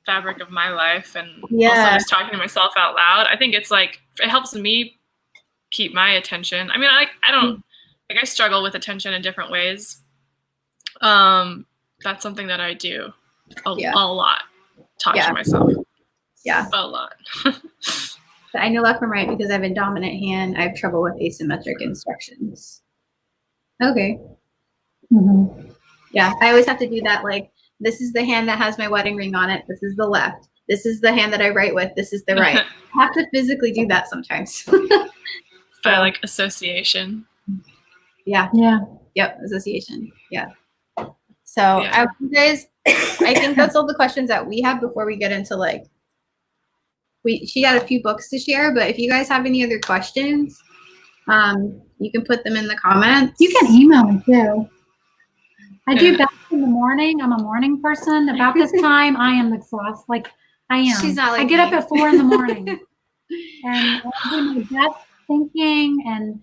fabric of my life, and also just talking to myself out loud. I think it's like it helps me keep my attention. I mean, I don't I struggle with attention in different ways. That's something that I do a lot. Talk to myself. Yeah, a lot. I know left from right because I have a dominant hand. I have trouble with asymmetric instructions. Okay. Yeah, I always have to do that. Like, this is the hand that has my wedding ring on it. This is the left. This is the hand that I write with. This is the right. I have to physically do that sometimes. By like association. Yeah. Yep, association. Yeah. So you guys, I think that's all the questions that we have before we get into she got a few books to share, but if you guys have any other questions, you can put them in the comments. You can email me too. I do best in the morning. I'm a morning person. About this time, I am exhausted. Like I am. She's not like I get up at 4 in the morning, and I do my best thinking, and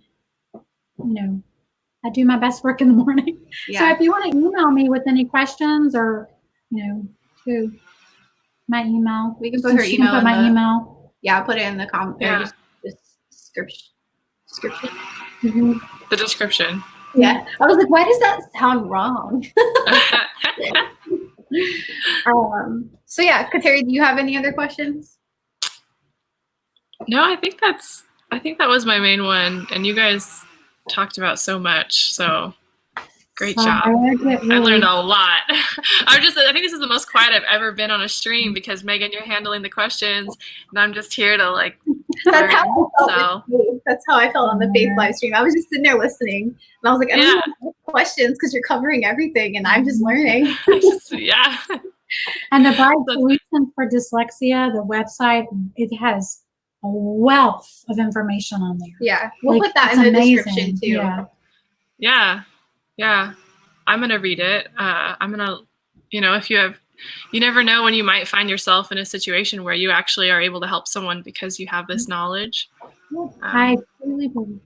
I do my best work in the morning. Yeah. So if you want to email me with any questions or, to my email. We can put her She email can put my email. Yeah, I'll put it in the comment. Yeah. Description. Mm-hmm. The description. Yeah. I was like, why does that sound wrong? So yeah, Kateri, do you have any other questions? No, I think that was my main one, and you guys talked about so much, so great job. I learned a lot. I think this is the most quiet I've ever been on a stream because Megan, you're handling the questions, and I'm just here to like learn. That's how I felt on the Faith live stream. I was just sitting there listening, and I was like, I don't have questions because you're covering everything, and I'm just learning. Yeah. And the Bright Solutions for Dyslexia, the website, it has a wealth of information on there. Yeah, we'll put that in the description too. Yeah. I'm gonna read it. I'm gonna, if you never know when you might find yourself in a situation where you actually are able to help someone because you have this knowledge. I really believe.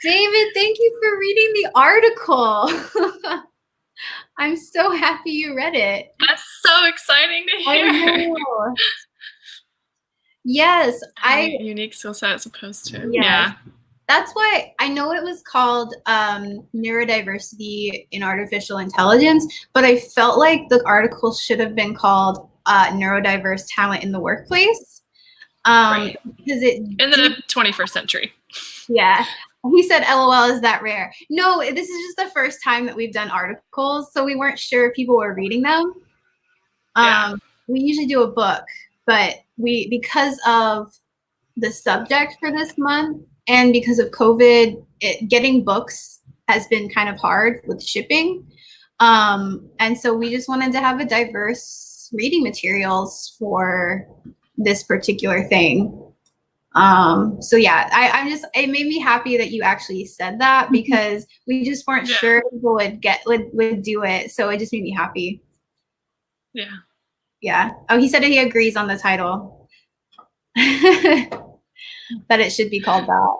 David, thank you for reading the article. I'm so happy you read it. That's so exciting to hear. I know. Yes, unique skill set as opposed to. Yes. Yeah. That's why I know it was called Neurodiversity in Artificial Intelligence, but I felt like the article should have been called Neurodiverse Talent in the Workplace. Right. Because it in the 21st century. Yeah. He said, LOL, is that rare? No, this is just the first time that we've done articles, so we weren't sure if people were reading them. We usually do a book, but because of the subject for this month and because of COVID, getting books has been kind of hard with shipping. And so we just wanted to have a diverse reading materials for this particular thing. So yeah, it made me happy that you actually said that because we just weren't sure people would do it. So it just made me happy. Yeah. Yeah. Oh, he said that he agrees on the title. That it should be called that.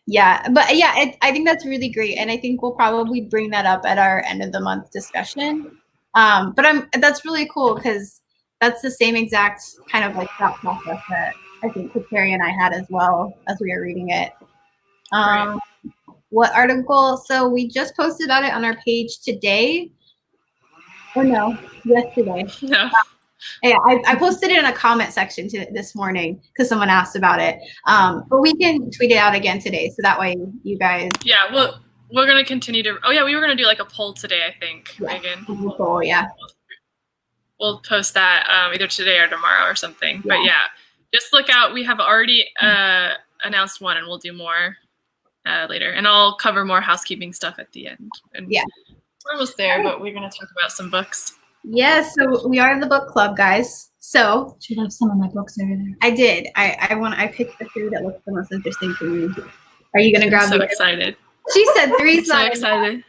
Yeah. But yeah, I think that's really great. And I think we'll probably bring that up at our end of the month discussion. But that's really cool because that's the same exact kind of like thought process that I think Kateri and I had as well as we were reading it. Right. What article? So we just posted about it on our page today. Or no, yesterday. No. Yeah, I posted it in a comment section this morning because someone asked about it. But we can tweet it out again today, so that way you guys. Yeah, well, we're gonna continue to. Oh yeah, we were gonna do like a poll today, I think, Megan. Cool, yeah. We'll post that either today or tomorrow or something. Yeah. But yeah, just look out. We have already announced one, and we'll do more later. And I'll cover more housekeeping stuff at the end. And yeah, we're almost there, but we're gonna talk about some books. Yes, so we are in the book club, guys. So she left some of my books over there. I did. I picked the 3 that looked the most interesting to me. Are you gonna grab? I'm so excited. She said 3. So excited.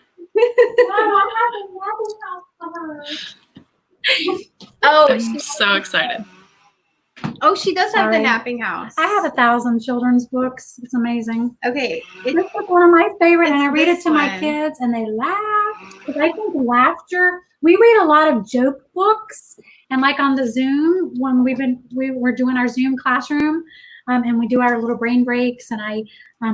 Oh, I'm so excited. Oh, she does have the napping house. I have 1,000 children's books. It's amazing. Okay. This is one of my favorite, and I read it to my kids, and they laugh. Because I think laughter, we read a lot of joke books, and like on the Zoom, when we were doing our Zoom classroom, and we do our little brain breaks, and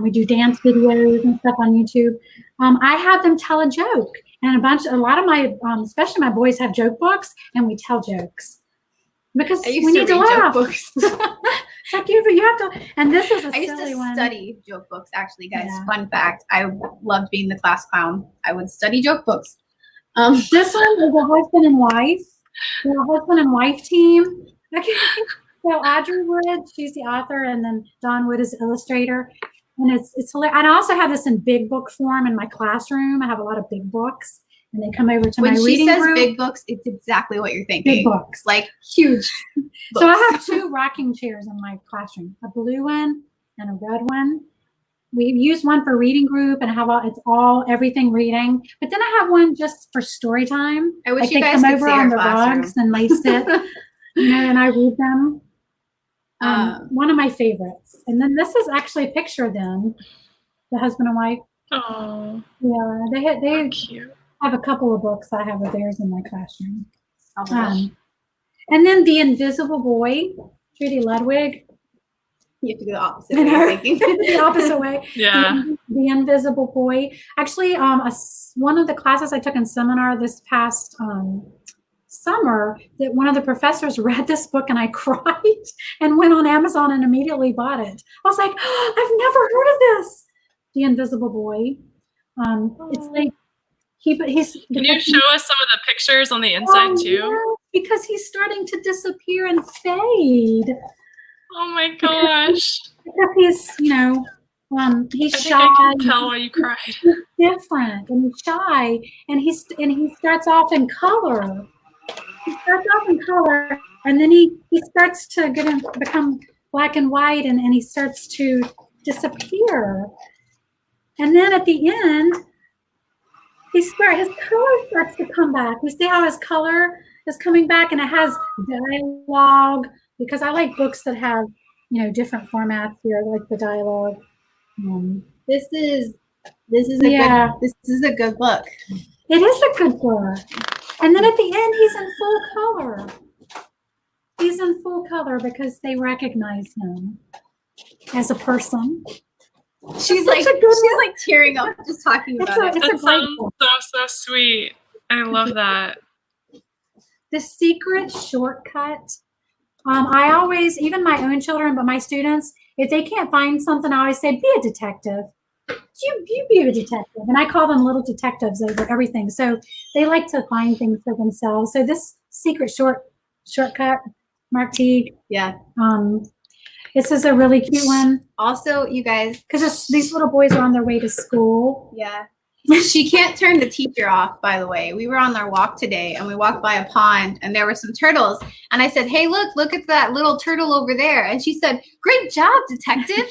we do dance videos and stuff on YouTube. I have them tell a joke, and a lot of my, especially my boys have joke books, and we tell jokes. Because we need to laugh. It's like you have to, and this is a silly one. I used to study joke books, actually, guys. Yeah. Fun fact, I loved being the class clown. I would study joke books. This one is a husband and wife. They're a husband and wife team. Okay. So Audrey Wood, she's the author, and then Don Wood is the illustrator. And it's hilarious. And I also have this in big book form in my classroom. I have a lot of big books. And they come over to my reading group. When she says big books, it's exactly what you're thinking. Big books. Like huge books. So I have 2 rocking chairs in my classroom, a blue one and a red one. We use one for reading group and it's everything reading. But then I have one just for story time. I wish you guys could see our classroom. Rugs and they sit, and I read them. One of my favorites. And then this is actually a picture of them, the husband and wife. Oh, Yeah, they cute. have a couple of books. I have of theirs in my classroom. Oh my gosh. And then The Invisible Boy, Trudy Ludwig. You have to go the opposite way of thinking. The opposite way. Yeah. The Invisible Boy. Actually, one of the classes I took in seminar this past summer, that one of the professors read this book and I cried and went on Amazon and immediately bought it. I was like, oh, I've never heard of this. The Invisible Boy. It's like he's. Can you show us some of the pictures on the inside too? Yeah, because he's starting to disappear and fade. Oh my gosh. Because he's, he's I think shy. I can tell why you cried. He's different and he's shy, and he starts off in color. He starts off in color, and then he starts to become black and white, and he starts to disappear. And then at the end, his color starts to come back. You see how his color is coming back, and it has dialogue, because I like books that have, different formats here, like the dialogue. This is a good book. It is a good book. And then at the end, he's in full color. He's in full color because they recognize him as a person. She's like tearing up just talking about it. That sounds so sweet. I love that. The Secret Shortcut. I always, even my own children, but my students, if they can't find something, I always say, be a detective. You be a detective. And I call them little detectives over everything. So they like to find things for themselves. So this Secret Shortcut, Mark Teague. Yeah. This is a really cute one. Also, you guys, because these little boys are on their way to school. Yeah. She can't turn the teacher off, by the way. We were on our walk today, and we walked by a pond, and there were some turtles. And I said, hey, look at that little turtle over there. And she said, great job, detective.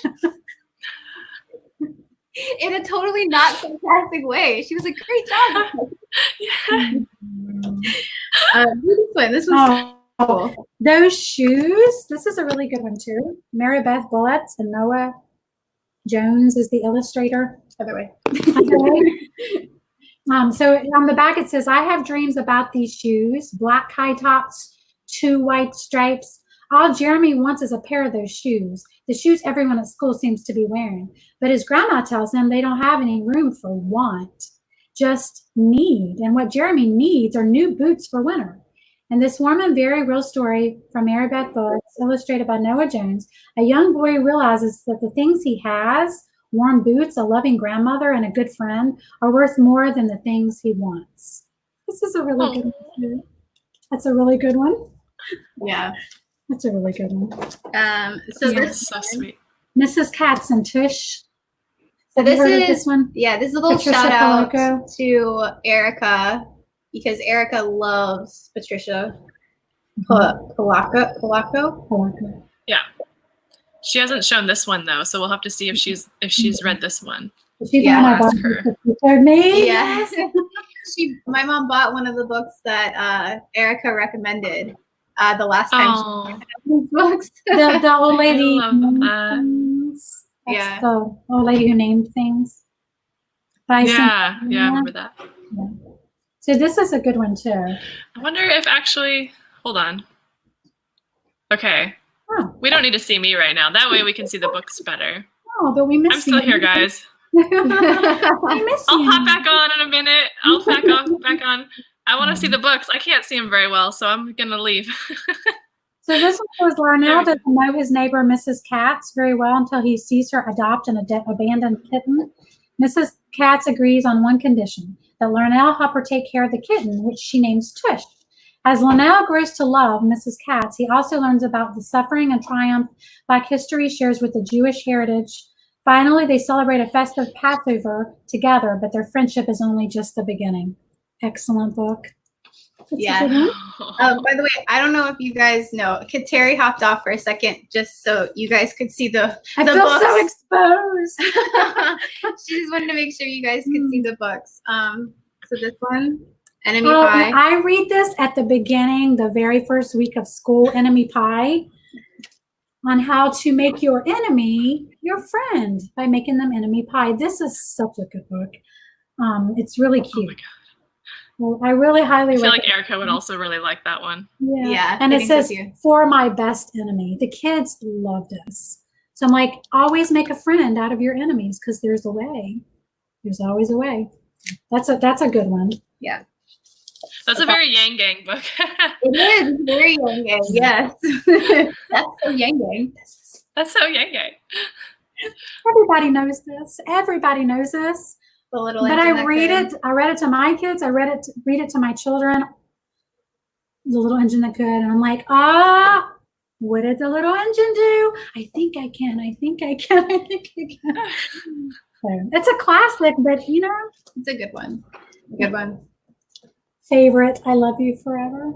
In a totally not sarcastic way. She was like, great job. Yeah. This was cool. Those shoes. This is a really good one, too. Mary Beth Bullets and Noah Jones is the illustrator. Other way. So on the back it says, I have dreams about these shoes, black high tops, 2 white stripes. All Jeremy wants is a pair of those shoes. The shoes everyone at school seems to be wearing. But his grandma tells him they don't have any room for want, just need. And what Jeremy needs are new boots for winter. In this warm and very real story from Mary Beth Bullets, illustrated by Noah Jones, a young boy realizes that the things he has, warm boots, a loving grandmother, and a good friend, are worth more than the things he wants. This is a really good one. That's a really good one. Yeah. That's a really good one. So this is so sweet. Mrs. Katz and Tish. So this one? Yeah, this is a little Patricia shout out Polacco. To Erica, because Erica loves Patricia Polacco. Yeah. She hasn't shown this one though, so we'll have to see if she's read this one. Yeah, ask her. Me. Yeah. My mom bought one of the books that Erica recommended the last time she read these books. The old lady. I love that. That's the old lady who named things. Yeah, I remember that. Yeah. So this is a good one too. I wonder if actually, hold on. Okay. Oh. We don't need to see me right now. That way we can see the books better. Oh, but we miss I'm still here, guys. We miss I'll you. pop back on in a minute. I'll back on. I want to see the books. I can't see them very well, so I'm going to leave. So this one was Larnell doesn't know his neighbor, Mrs. Katz, very well until he sees her adopt an abandoned kitten. Mrs. Katz agrees on one condition, that Larnell help her take care of the kitten, which she names Tish. As Larnell grows to love Mrs. Katz, he also learns about the suffering and triumph Black history shares with the Jewish heritage. Finally, they celebrate a festive Passover together, but their friendship is only just the beginning. Excellent book. Yeah. By the way, I don't know if you guys know, Terry hopped off for a second just so you guys could see the I feel books. so exposed. She just wanted to make sure you guys could see the books. So this one, Enemy Pie. I read this at the beginning, the very first week of school, Enemy Pie. on how to make your enemy your friend by making them enemy pie. This is such a good book. It's really cute. Oh my God. Well, I really highly I feel recommend like Erica would also really like that one. Yeah. And it says, for my best enemy. The kids love this. So I'm like, always make a friend out of your enemies because there's a way. There's always a way. That's a good one. Yeah. That's a very Yang Gang book. It is very Yang Gang, yes. That's so Yang Gang. That's so Yang Gang. Everybody knows this. Everybody knows this. The little but I read it. I read it to my kids. read it to my children. The Little Engine That Could. And I'm like, what did the little engine do? I think I can. I think I can. I think I can. So, it's a classic, but you know. It's a good one. A good one. Favorite, I Love You Forever.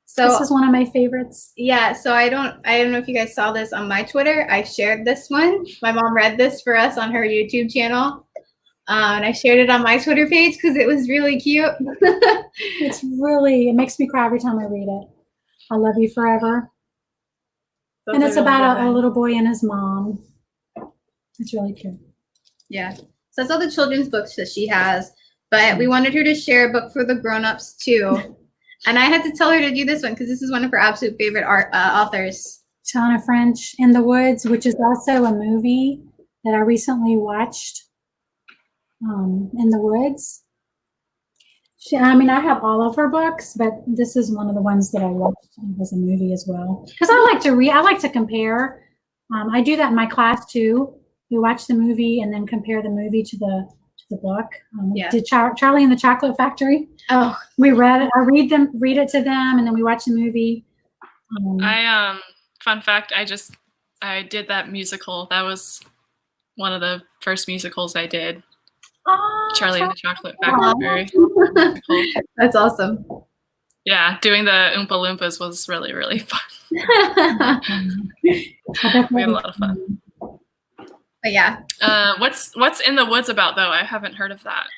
So this is one of my favorites. Yeah, so I don't know if you guys saw this on my Twitter. I shared this one. My mom read this for us on her YouTube channel. And I shared it on my Twitter page because it was really cute. It makes me cry every time I read it. I Love You Forever. And it's about a little boy and his mom. It's really cute. Yeah. So that's all the children's books that she has. But we wanted her to share a book for the grown-ups too. And I had to tell her to do this one because this is one of her absolute favorite authors. Tana French, In the Woods, which is also a movie that I recently watched. In the Woods. I have all of her books, but this is one of the ones that I watched as a movie as well. Because I like to read. I like to compare. I do that in my class too. We watch the movie and then compare the movie to the book. Did Charlie and the Chocolate Factory. Oh, we read it. I read it to them, and then we watch the movie. Fun fact, I did that musical. That was one of the first musicals I did. Charlie and the Chocolate Factory. That's awesome. Yeah, doing the Oompa Loompas was really, really fun. We had a lot of fun. But yeah. What's In the Woods about though? I haven't heard of that.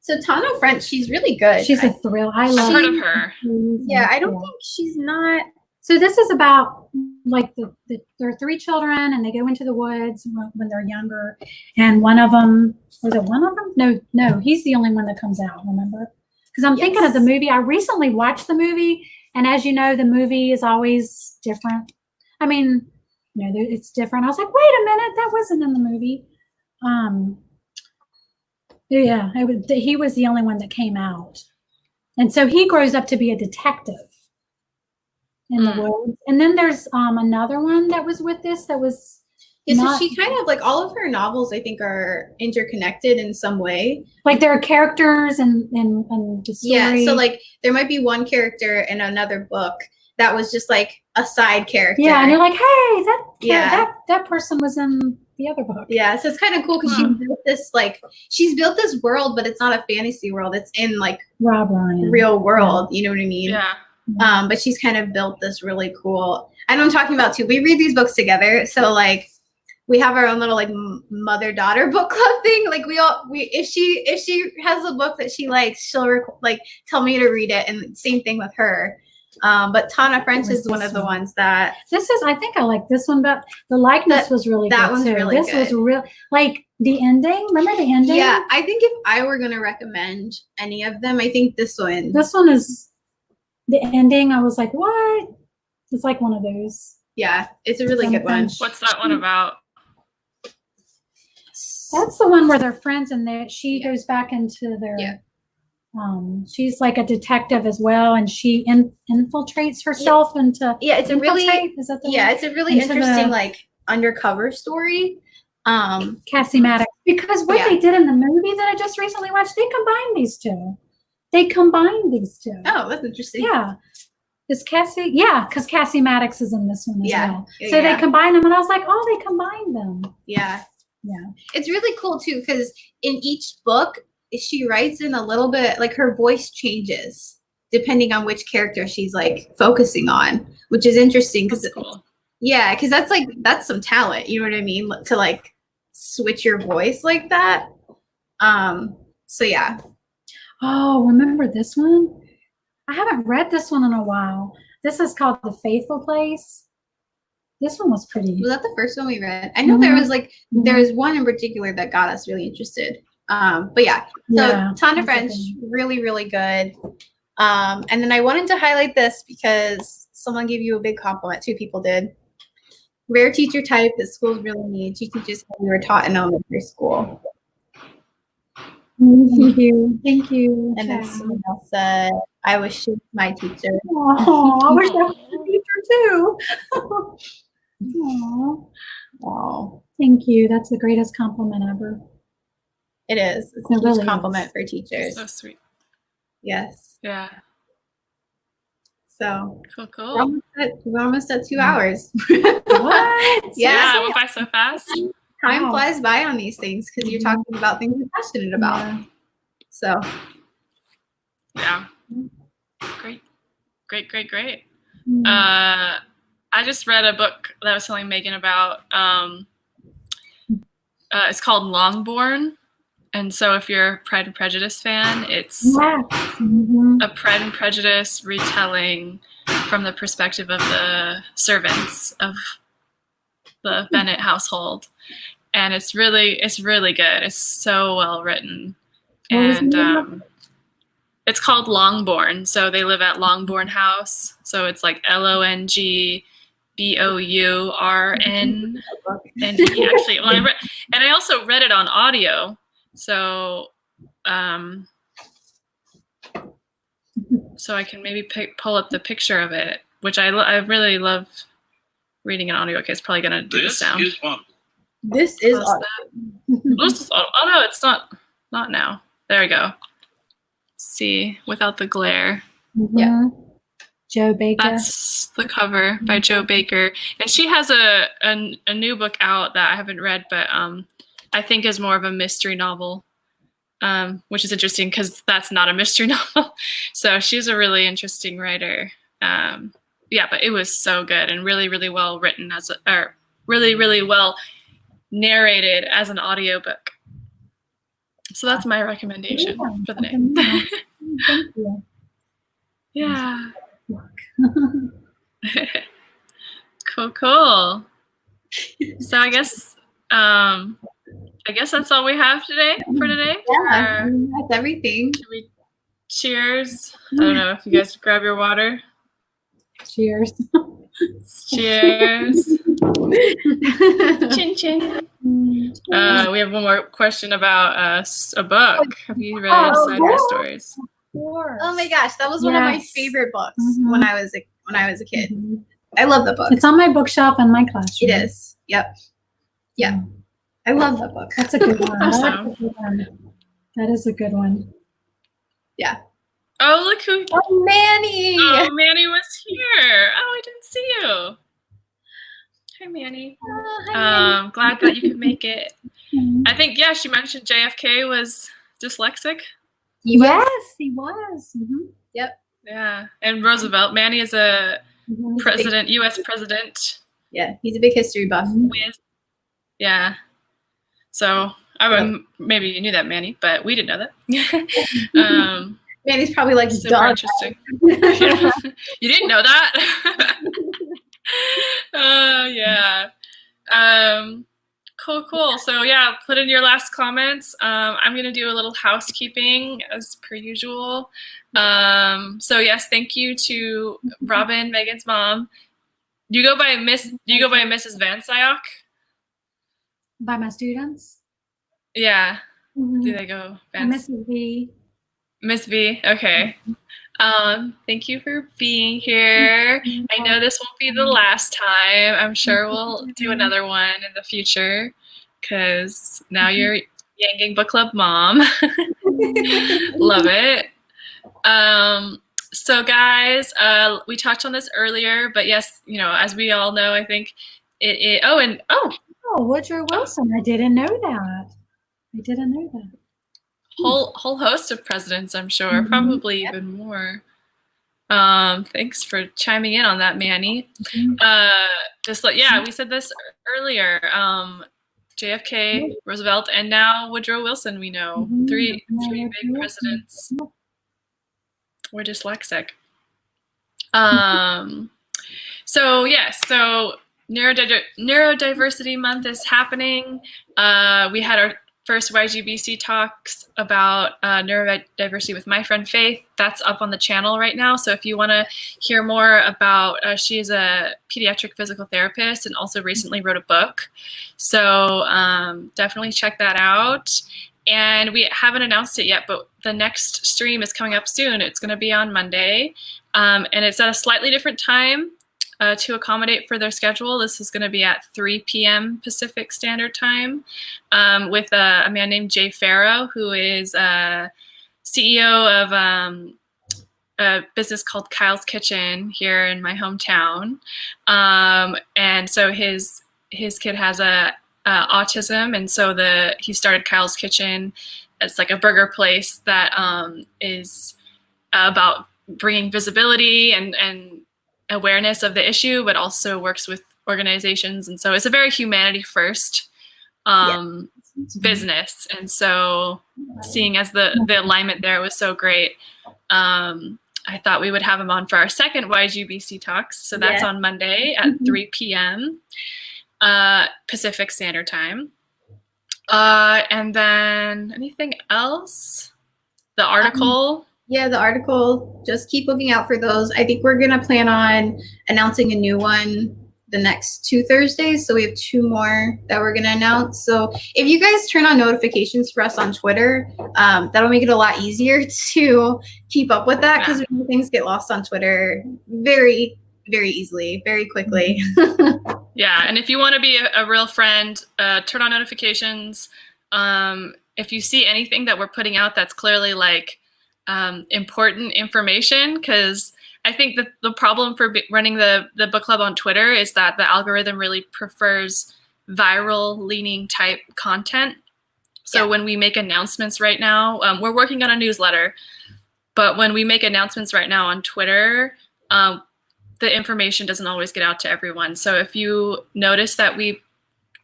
So Tana French, she's really good. She's a thrill. I've heard of her. Yeah, I don't think she's not. So this is about like there are 3 children and they go into the woods when they're younger, and one of them was it one of them? No, he's the only one that comes out. Remember? Because I'm thinking of the movie. I recently watched the movie, and as you know, the movie is always different. It's different. I was like, wait a minute, that wasn't in the movie. He was the only one that came out, and so he grows up to be a detective in the woods. And then there's another one that was with this that was. So she kind of all of her novels, I think, are interconnected in some way. Like there are characters and the story. Yeah, so there might be one character in another book that was just a side character. Yeah, and you're like, hey, that person was in the other book. Yeah, so it's kind of cool because she's built this world, but it's not a fantasy world. It's in Rob Ryan. Real world. You know what I mean? Yeah. But she's kind of built this really cool. I know I'm talking about too. We read these books together, so we have our own little mother-daughter book club thing. If she has a book that she likes, she'll tell me to read it, and same thing with her. But Tana French is one of the ones that I think I like this one, but the likeness was really good. That one's too. really good. This was real the ending. Remember the ending? Yeah, I think if I were gonna recommend any of them, I think this one. This one is the ending. I was like, what? It's like one of those. Yeah, it's a really good one. What's that one about? That's the one where they're friends and she goes back into their she's like a detective as well, and she infiltrates herself into it's a really is that the one? It's a really interesting undercover story. Cassie Maddox, because what they did in the movie that I just recently watched, they combined these two. Oh, that's interesting. Yeah. Is Cassie? Yeah, because Cassie Maddox is in this one as well. So they combined them, and I was like, oh, they combined them. Yeah. Yeah. It's really cool too, because in each book, she writes in a little bit, her voice changes depending on which character she's focusing on, which is interesting because cool. Yeah, because that's some talent, you know what I mean, to switch your voice like that. So yeah. Oh, remember this one? I haven't read this one in a while. This is called The Faithful Place. This one was pretty. Was that the first one we read? I know there was like there was one in particular that got us really interested. But yeah, so Ton of French, really, really good. And then I wanted to highlight this because someone gave you a big compliment. 2 people did. Rare teacher type that schools really need. She teaches how we were taught in elementary school. Thank you. Thank you. And then someone else said, I wish she was my teacher. Oh, I wish I was a teacher too. Oh, thank you. That's the greatest compliment ever. it is. It's a huge compliment for teachers. So sweet. Yes. Yeah. So cool. We're almost at 2 hours. What? Yeah, it went by so fast. Time flies by on these things because you're talking about things you're passionate about. Yeah. So yeah. Great. I just read a book that I was telling Megan about. It's called Longborn. And so if you're a Pride and Prejudice fan, it's a Pride and Prejudice retelling from the perspective of the servants of the Bennet household. And it's really good. It's so well written. And it's called Longbourn. So they live at Longbourn House. So it's like Longbourn. And actually, I also read it on audio. So, so I can maybe pull up the picture of it, which I really love reading an audio. Okay, it's probably gonna do the sound. This is awesome. Oh no, it's not now. There we go. See, without the glare. Yeah. Jo Baker. That's the cover by Jo Baker, and she has a new book out that I haven't read, but I think is more of a mystery novel, which is interesting because that's not a mystery novel. So she's a really interesting writer. Yeah, but it was so good and really, really well written really, really well narrated as an audiobook. So that's my recommendation for the day. Thank you. Yeah. Cool. So I guess that's all we have for today. Yeah, that's everything. Should we cheers? I don't know if you guys grab your water. Cheers. Cheers. Chin chin. We have one more question about a book. Have you read Cider Stories? Oh my gosh, that was one of my favorite books when I was a kid. I love the book. It's on my bookshelf in my classroom. It is. Yep. Yeah. I love that book. That's a good one. Awesome. That is a good one. Yeah. Oh, look who. Oh, Manny. Oh, Manny was here. Oh, I didn't see you. Hi, Manny. Hi, Manny. Glad that you could make it. I think, she mentioned JFK was dyslexic. Yes, he was. Yep. Yeah. And Roosevelt. Manny is a president, U.S. president. Yeah, he's a big history buff. Yeah. So maybe you knew that, Manny, but we didn't know that. Manny's probably like, super interesting. Yeah. You didn't know that? Yeah. Cool. So put in your last comments. I'm going to do a little housekeeping as per usual. So yes, thank you to Robin, Megan's mom. Do you go by Mrs. Vanscyoc? By my students? Yeah. Do they go Mrs. V. Miss V? Okay. Thank you for being here. I know this won't be the last time. I'm sure we'll do another one in the future because now you're Yang Book Club mom. Love it. So guys, we touched on this earlier, but yes, as we all know, I think Woodrow Wilson. I didn't know that. Whole host of presidents, I'm sure, probably even more. Thanks for chiming in on that, Manny. We said this earlier. JFK, Roosevelt, and now Woodrow Wilson. We know three big presidents were dyslexic. So Neurodiversity Month is happening. We had our first YGBC talks about neurodiversity with my friend Faith. That's up on the channel right now. So if you want to hear more about, she is a pediatric physical therapist and also recently wrote a book. So definitely check that out. And we haven't announced it yet, but the next stream is coming up soon. It's going to be on Monday. And it's at a slightly different time. To accommodate for their schedule. This is going to be at 3 p.m. Pacific Standard Time with a man named Jay Farrow, who is CEO of a business called Kyle's Kitchen here in my hometown. And so his kid has autism, and so he started Kyle's Kitchen. It's like a burger place that is about bringing visibility and awareness of the issue, but also works with organizations. And so it's a very humanity first business. And so seeing as the alignment there was so great, I thought we would have him on for our second YGBC talks. So that's on Monday at 3 p.m. Pacific Standard Time. And then anything else? The article. Yeah, the article, just keep looking out for those. I think we're going to plan on announcing a new one the next 2 Thursdays. So we have 2 more that we're going to announce. So if you guys turn on notifications for us on Twitter, that'll make it a lot easier to keep up with that, because things get lost on Twitter very, very easily, very quickly. Yeah, and if you want to be a real friend, turn on notifications. If you see anything that we're putting out that's clearly like important information, because I think that the problem for running the book club on Twitter is that the algorithm really prefers viral leaning type content. So when we make announcements right now, we're working on a newsletter, but when we make announcements right now on Twitter, the information doesn't always get out to everyone. So if you notice that we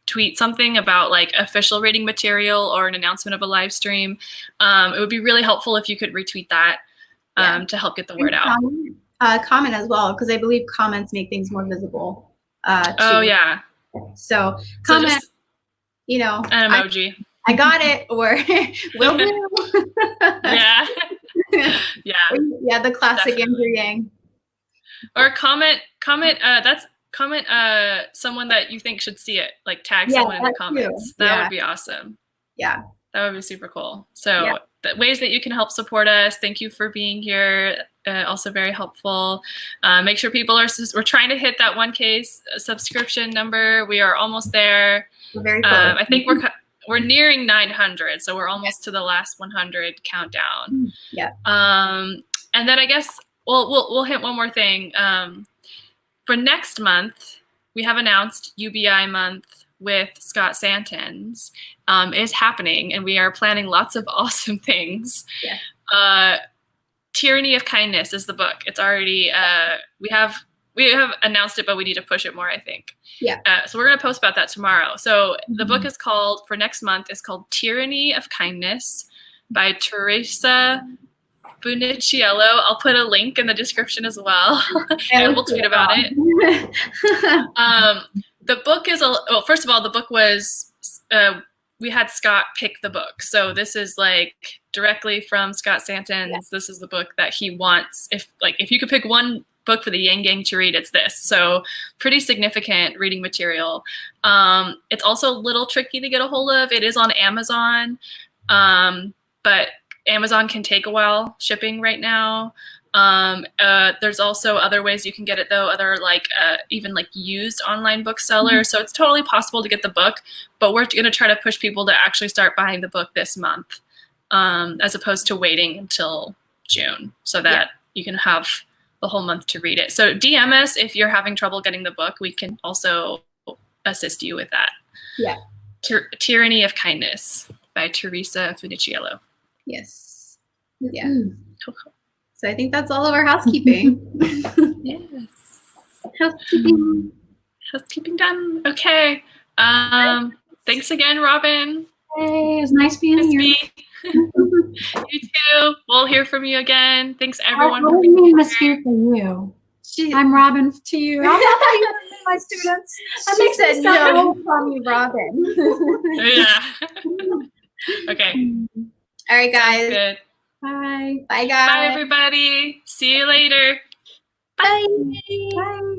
tweet something about like official reading material or an announcement of a live stream, it would be really helpful if you could retweet that to help get the word out. Comment as well, because I believe comments make things more visible. Oh yeah. So comment, just, an emoji. I got it, or will do. Yeah. Yeah. Yeah, the classic Andrew Yang. Or comment someone that you think should see it, like tag someone in the comments. That would be awesome. Yeah. That would be super cool. So the ways that you can help support us, thank you for being here. Also very helpful. Make sure people we're trying to hit that 1K subscription number. We are almost there. We're very close. I think we're nearing 900. So we're almost to the last 100 countdown. Yeah. And then I guess we'll hit one more thing. For next month, we have announced UBI month with Scott Santens is happening, and we are planning lots of awesome things. Yeah. Tyranny of Kindness is the book. It's already we have announced it, but we need to push it more, I think. Yeah. So we're gonna post about that tomorrow. So the book is called, for next month, is called Tyranny of Kindness by Teresa Buniciello. I'll put a link in the description as well, and we'll tweet about it. The book is first of all, the book was we had Scott pick the book, so this is like directly from Scott Santens. Yeah. This is the book that he wants. If you could pick one book for the Yang Gang to read, it's this. So pretty significant reading material. It's also a little tricky to get a hold of. It is on Amazon, but Amazon can take a while shipping right now. There's also other ways you can get it though, other even used online booksellers. So it's totally possible to get the book, but we're going to try to push people to actually start buying the book this month, as opposed to waiting until June, so that you can have the whole month to read it. So DM us if you're having trouble getting the book. We can also assist you with that. Yeah. Tyranny of Kindness by Teresa Buniciello. Yes. Yeah. Cool. So I think that's all of our housekeeping. Yes. Housekeeping done. Okay. Thanks again, Robin. Hey, it was nice being here. You too. We'll hear from you again. Thanks everyone. I wouldn't mean Miss Here for you. I'm Robin to you. my students. That She makes me said, so no, call me Robin. Yeah. Okay. All right, Sounds guys. good. Bye. Bye, guys. Bye, everybody. See you later. Bye. Bye.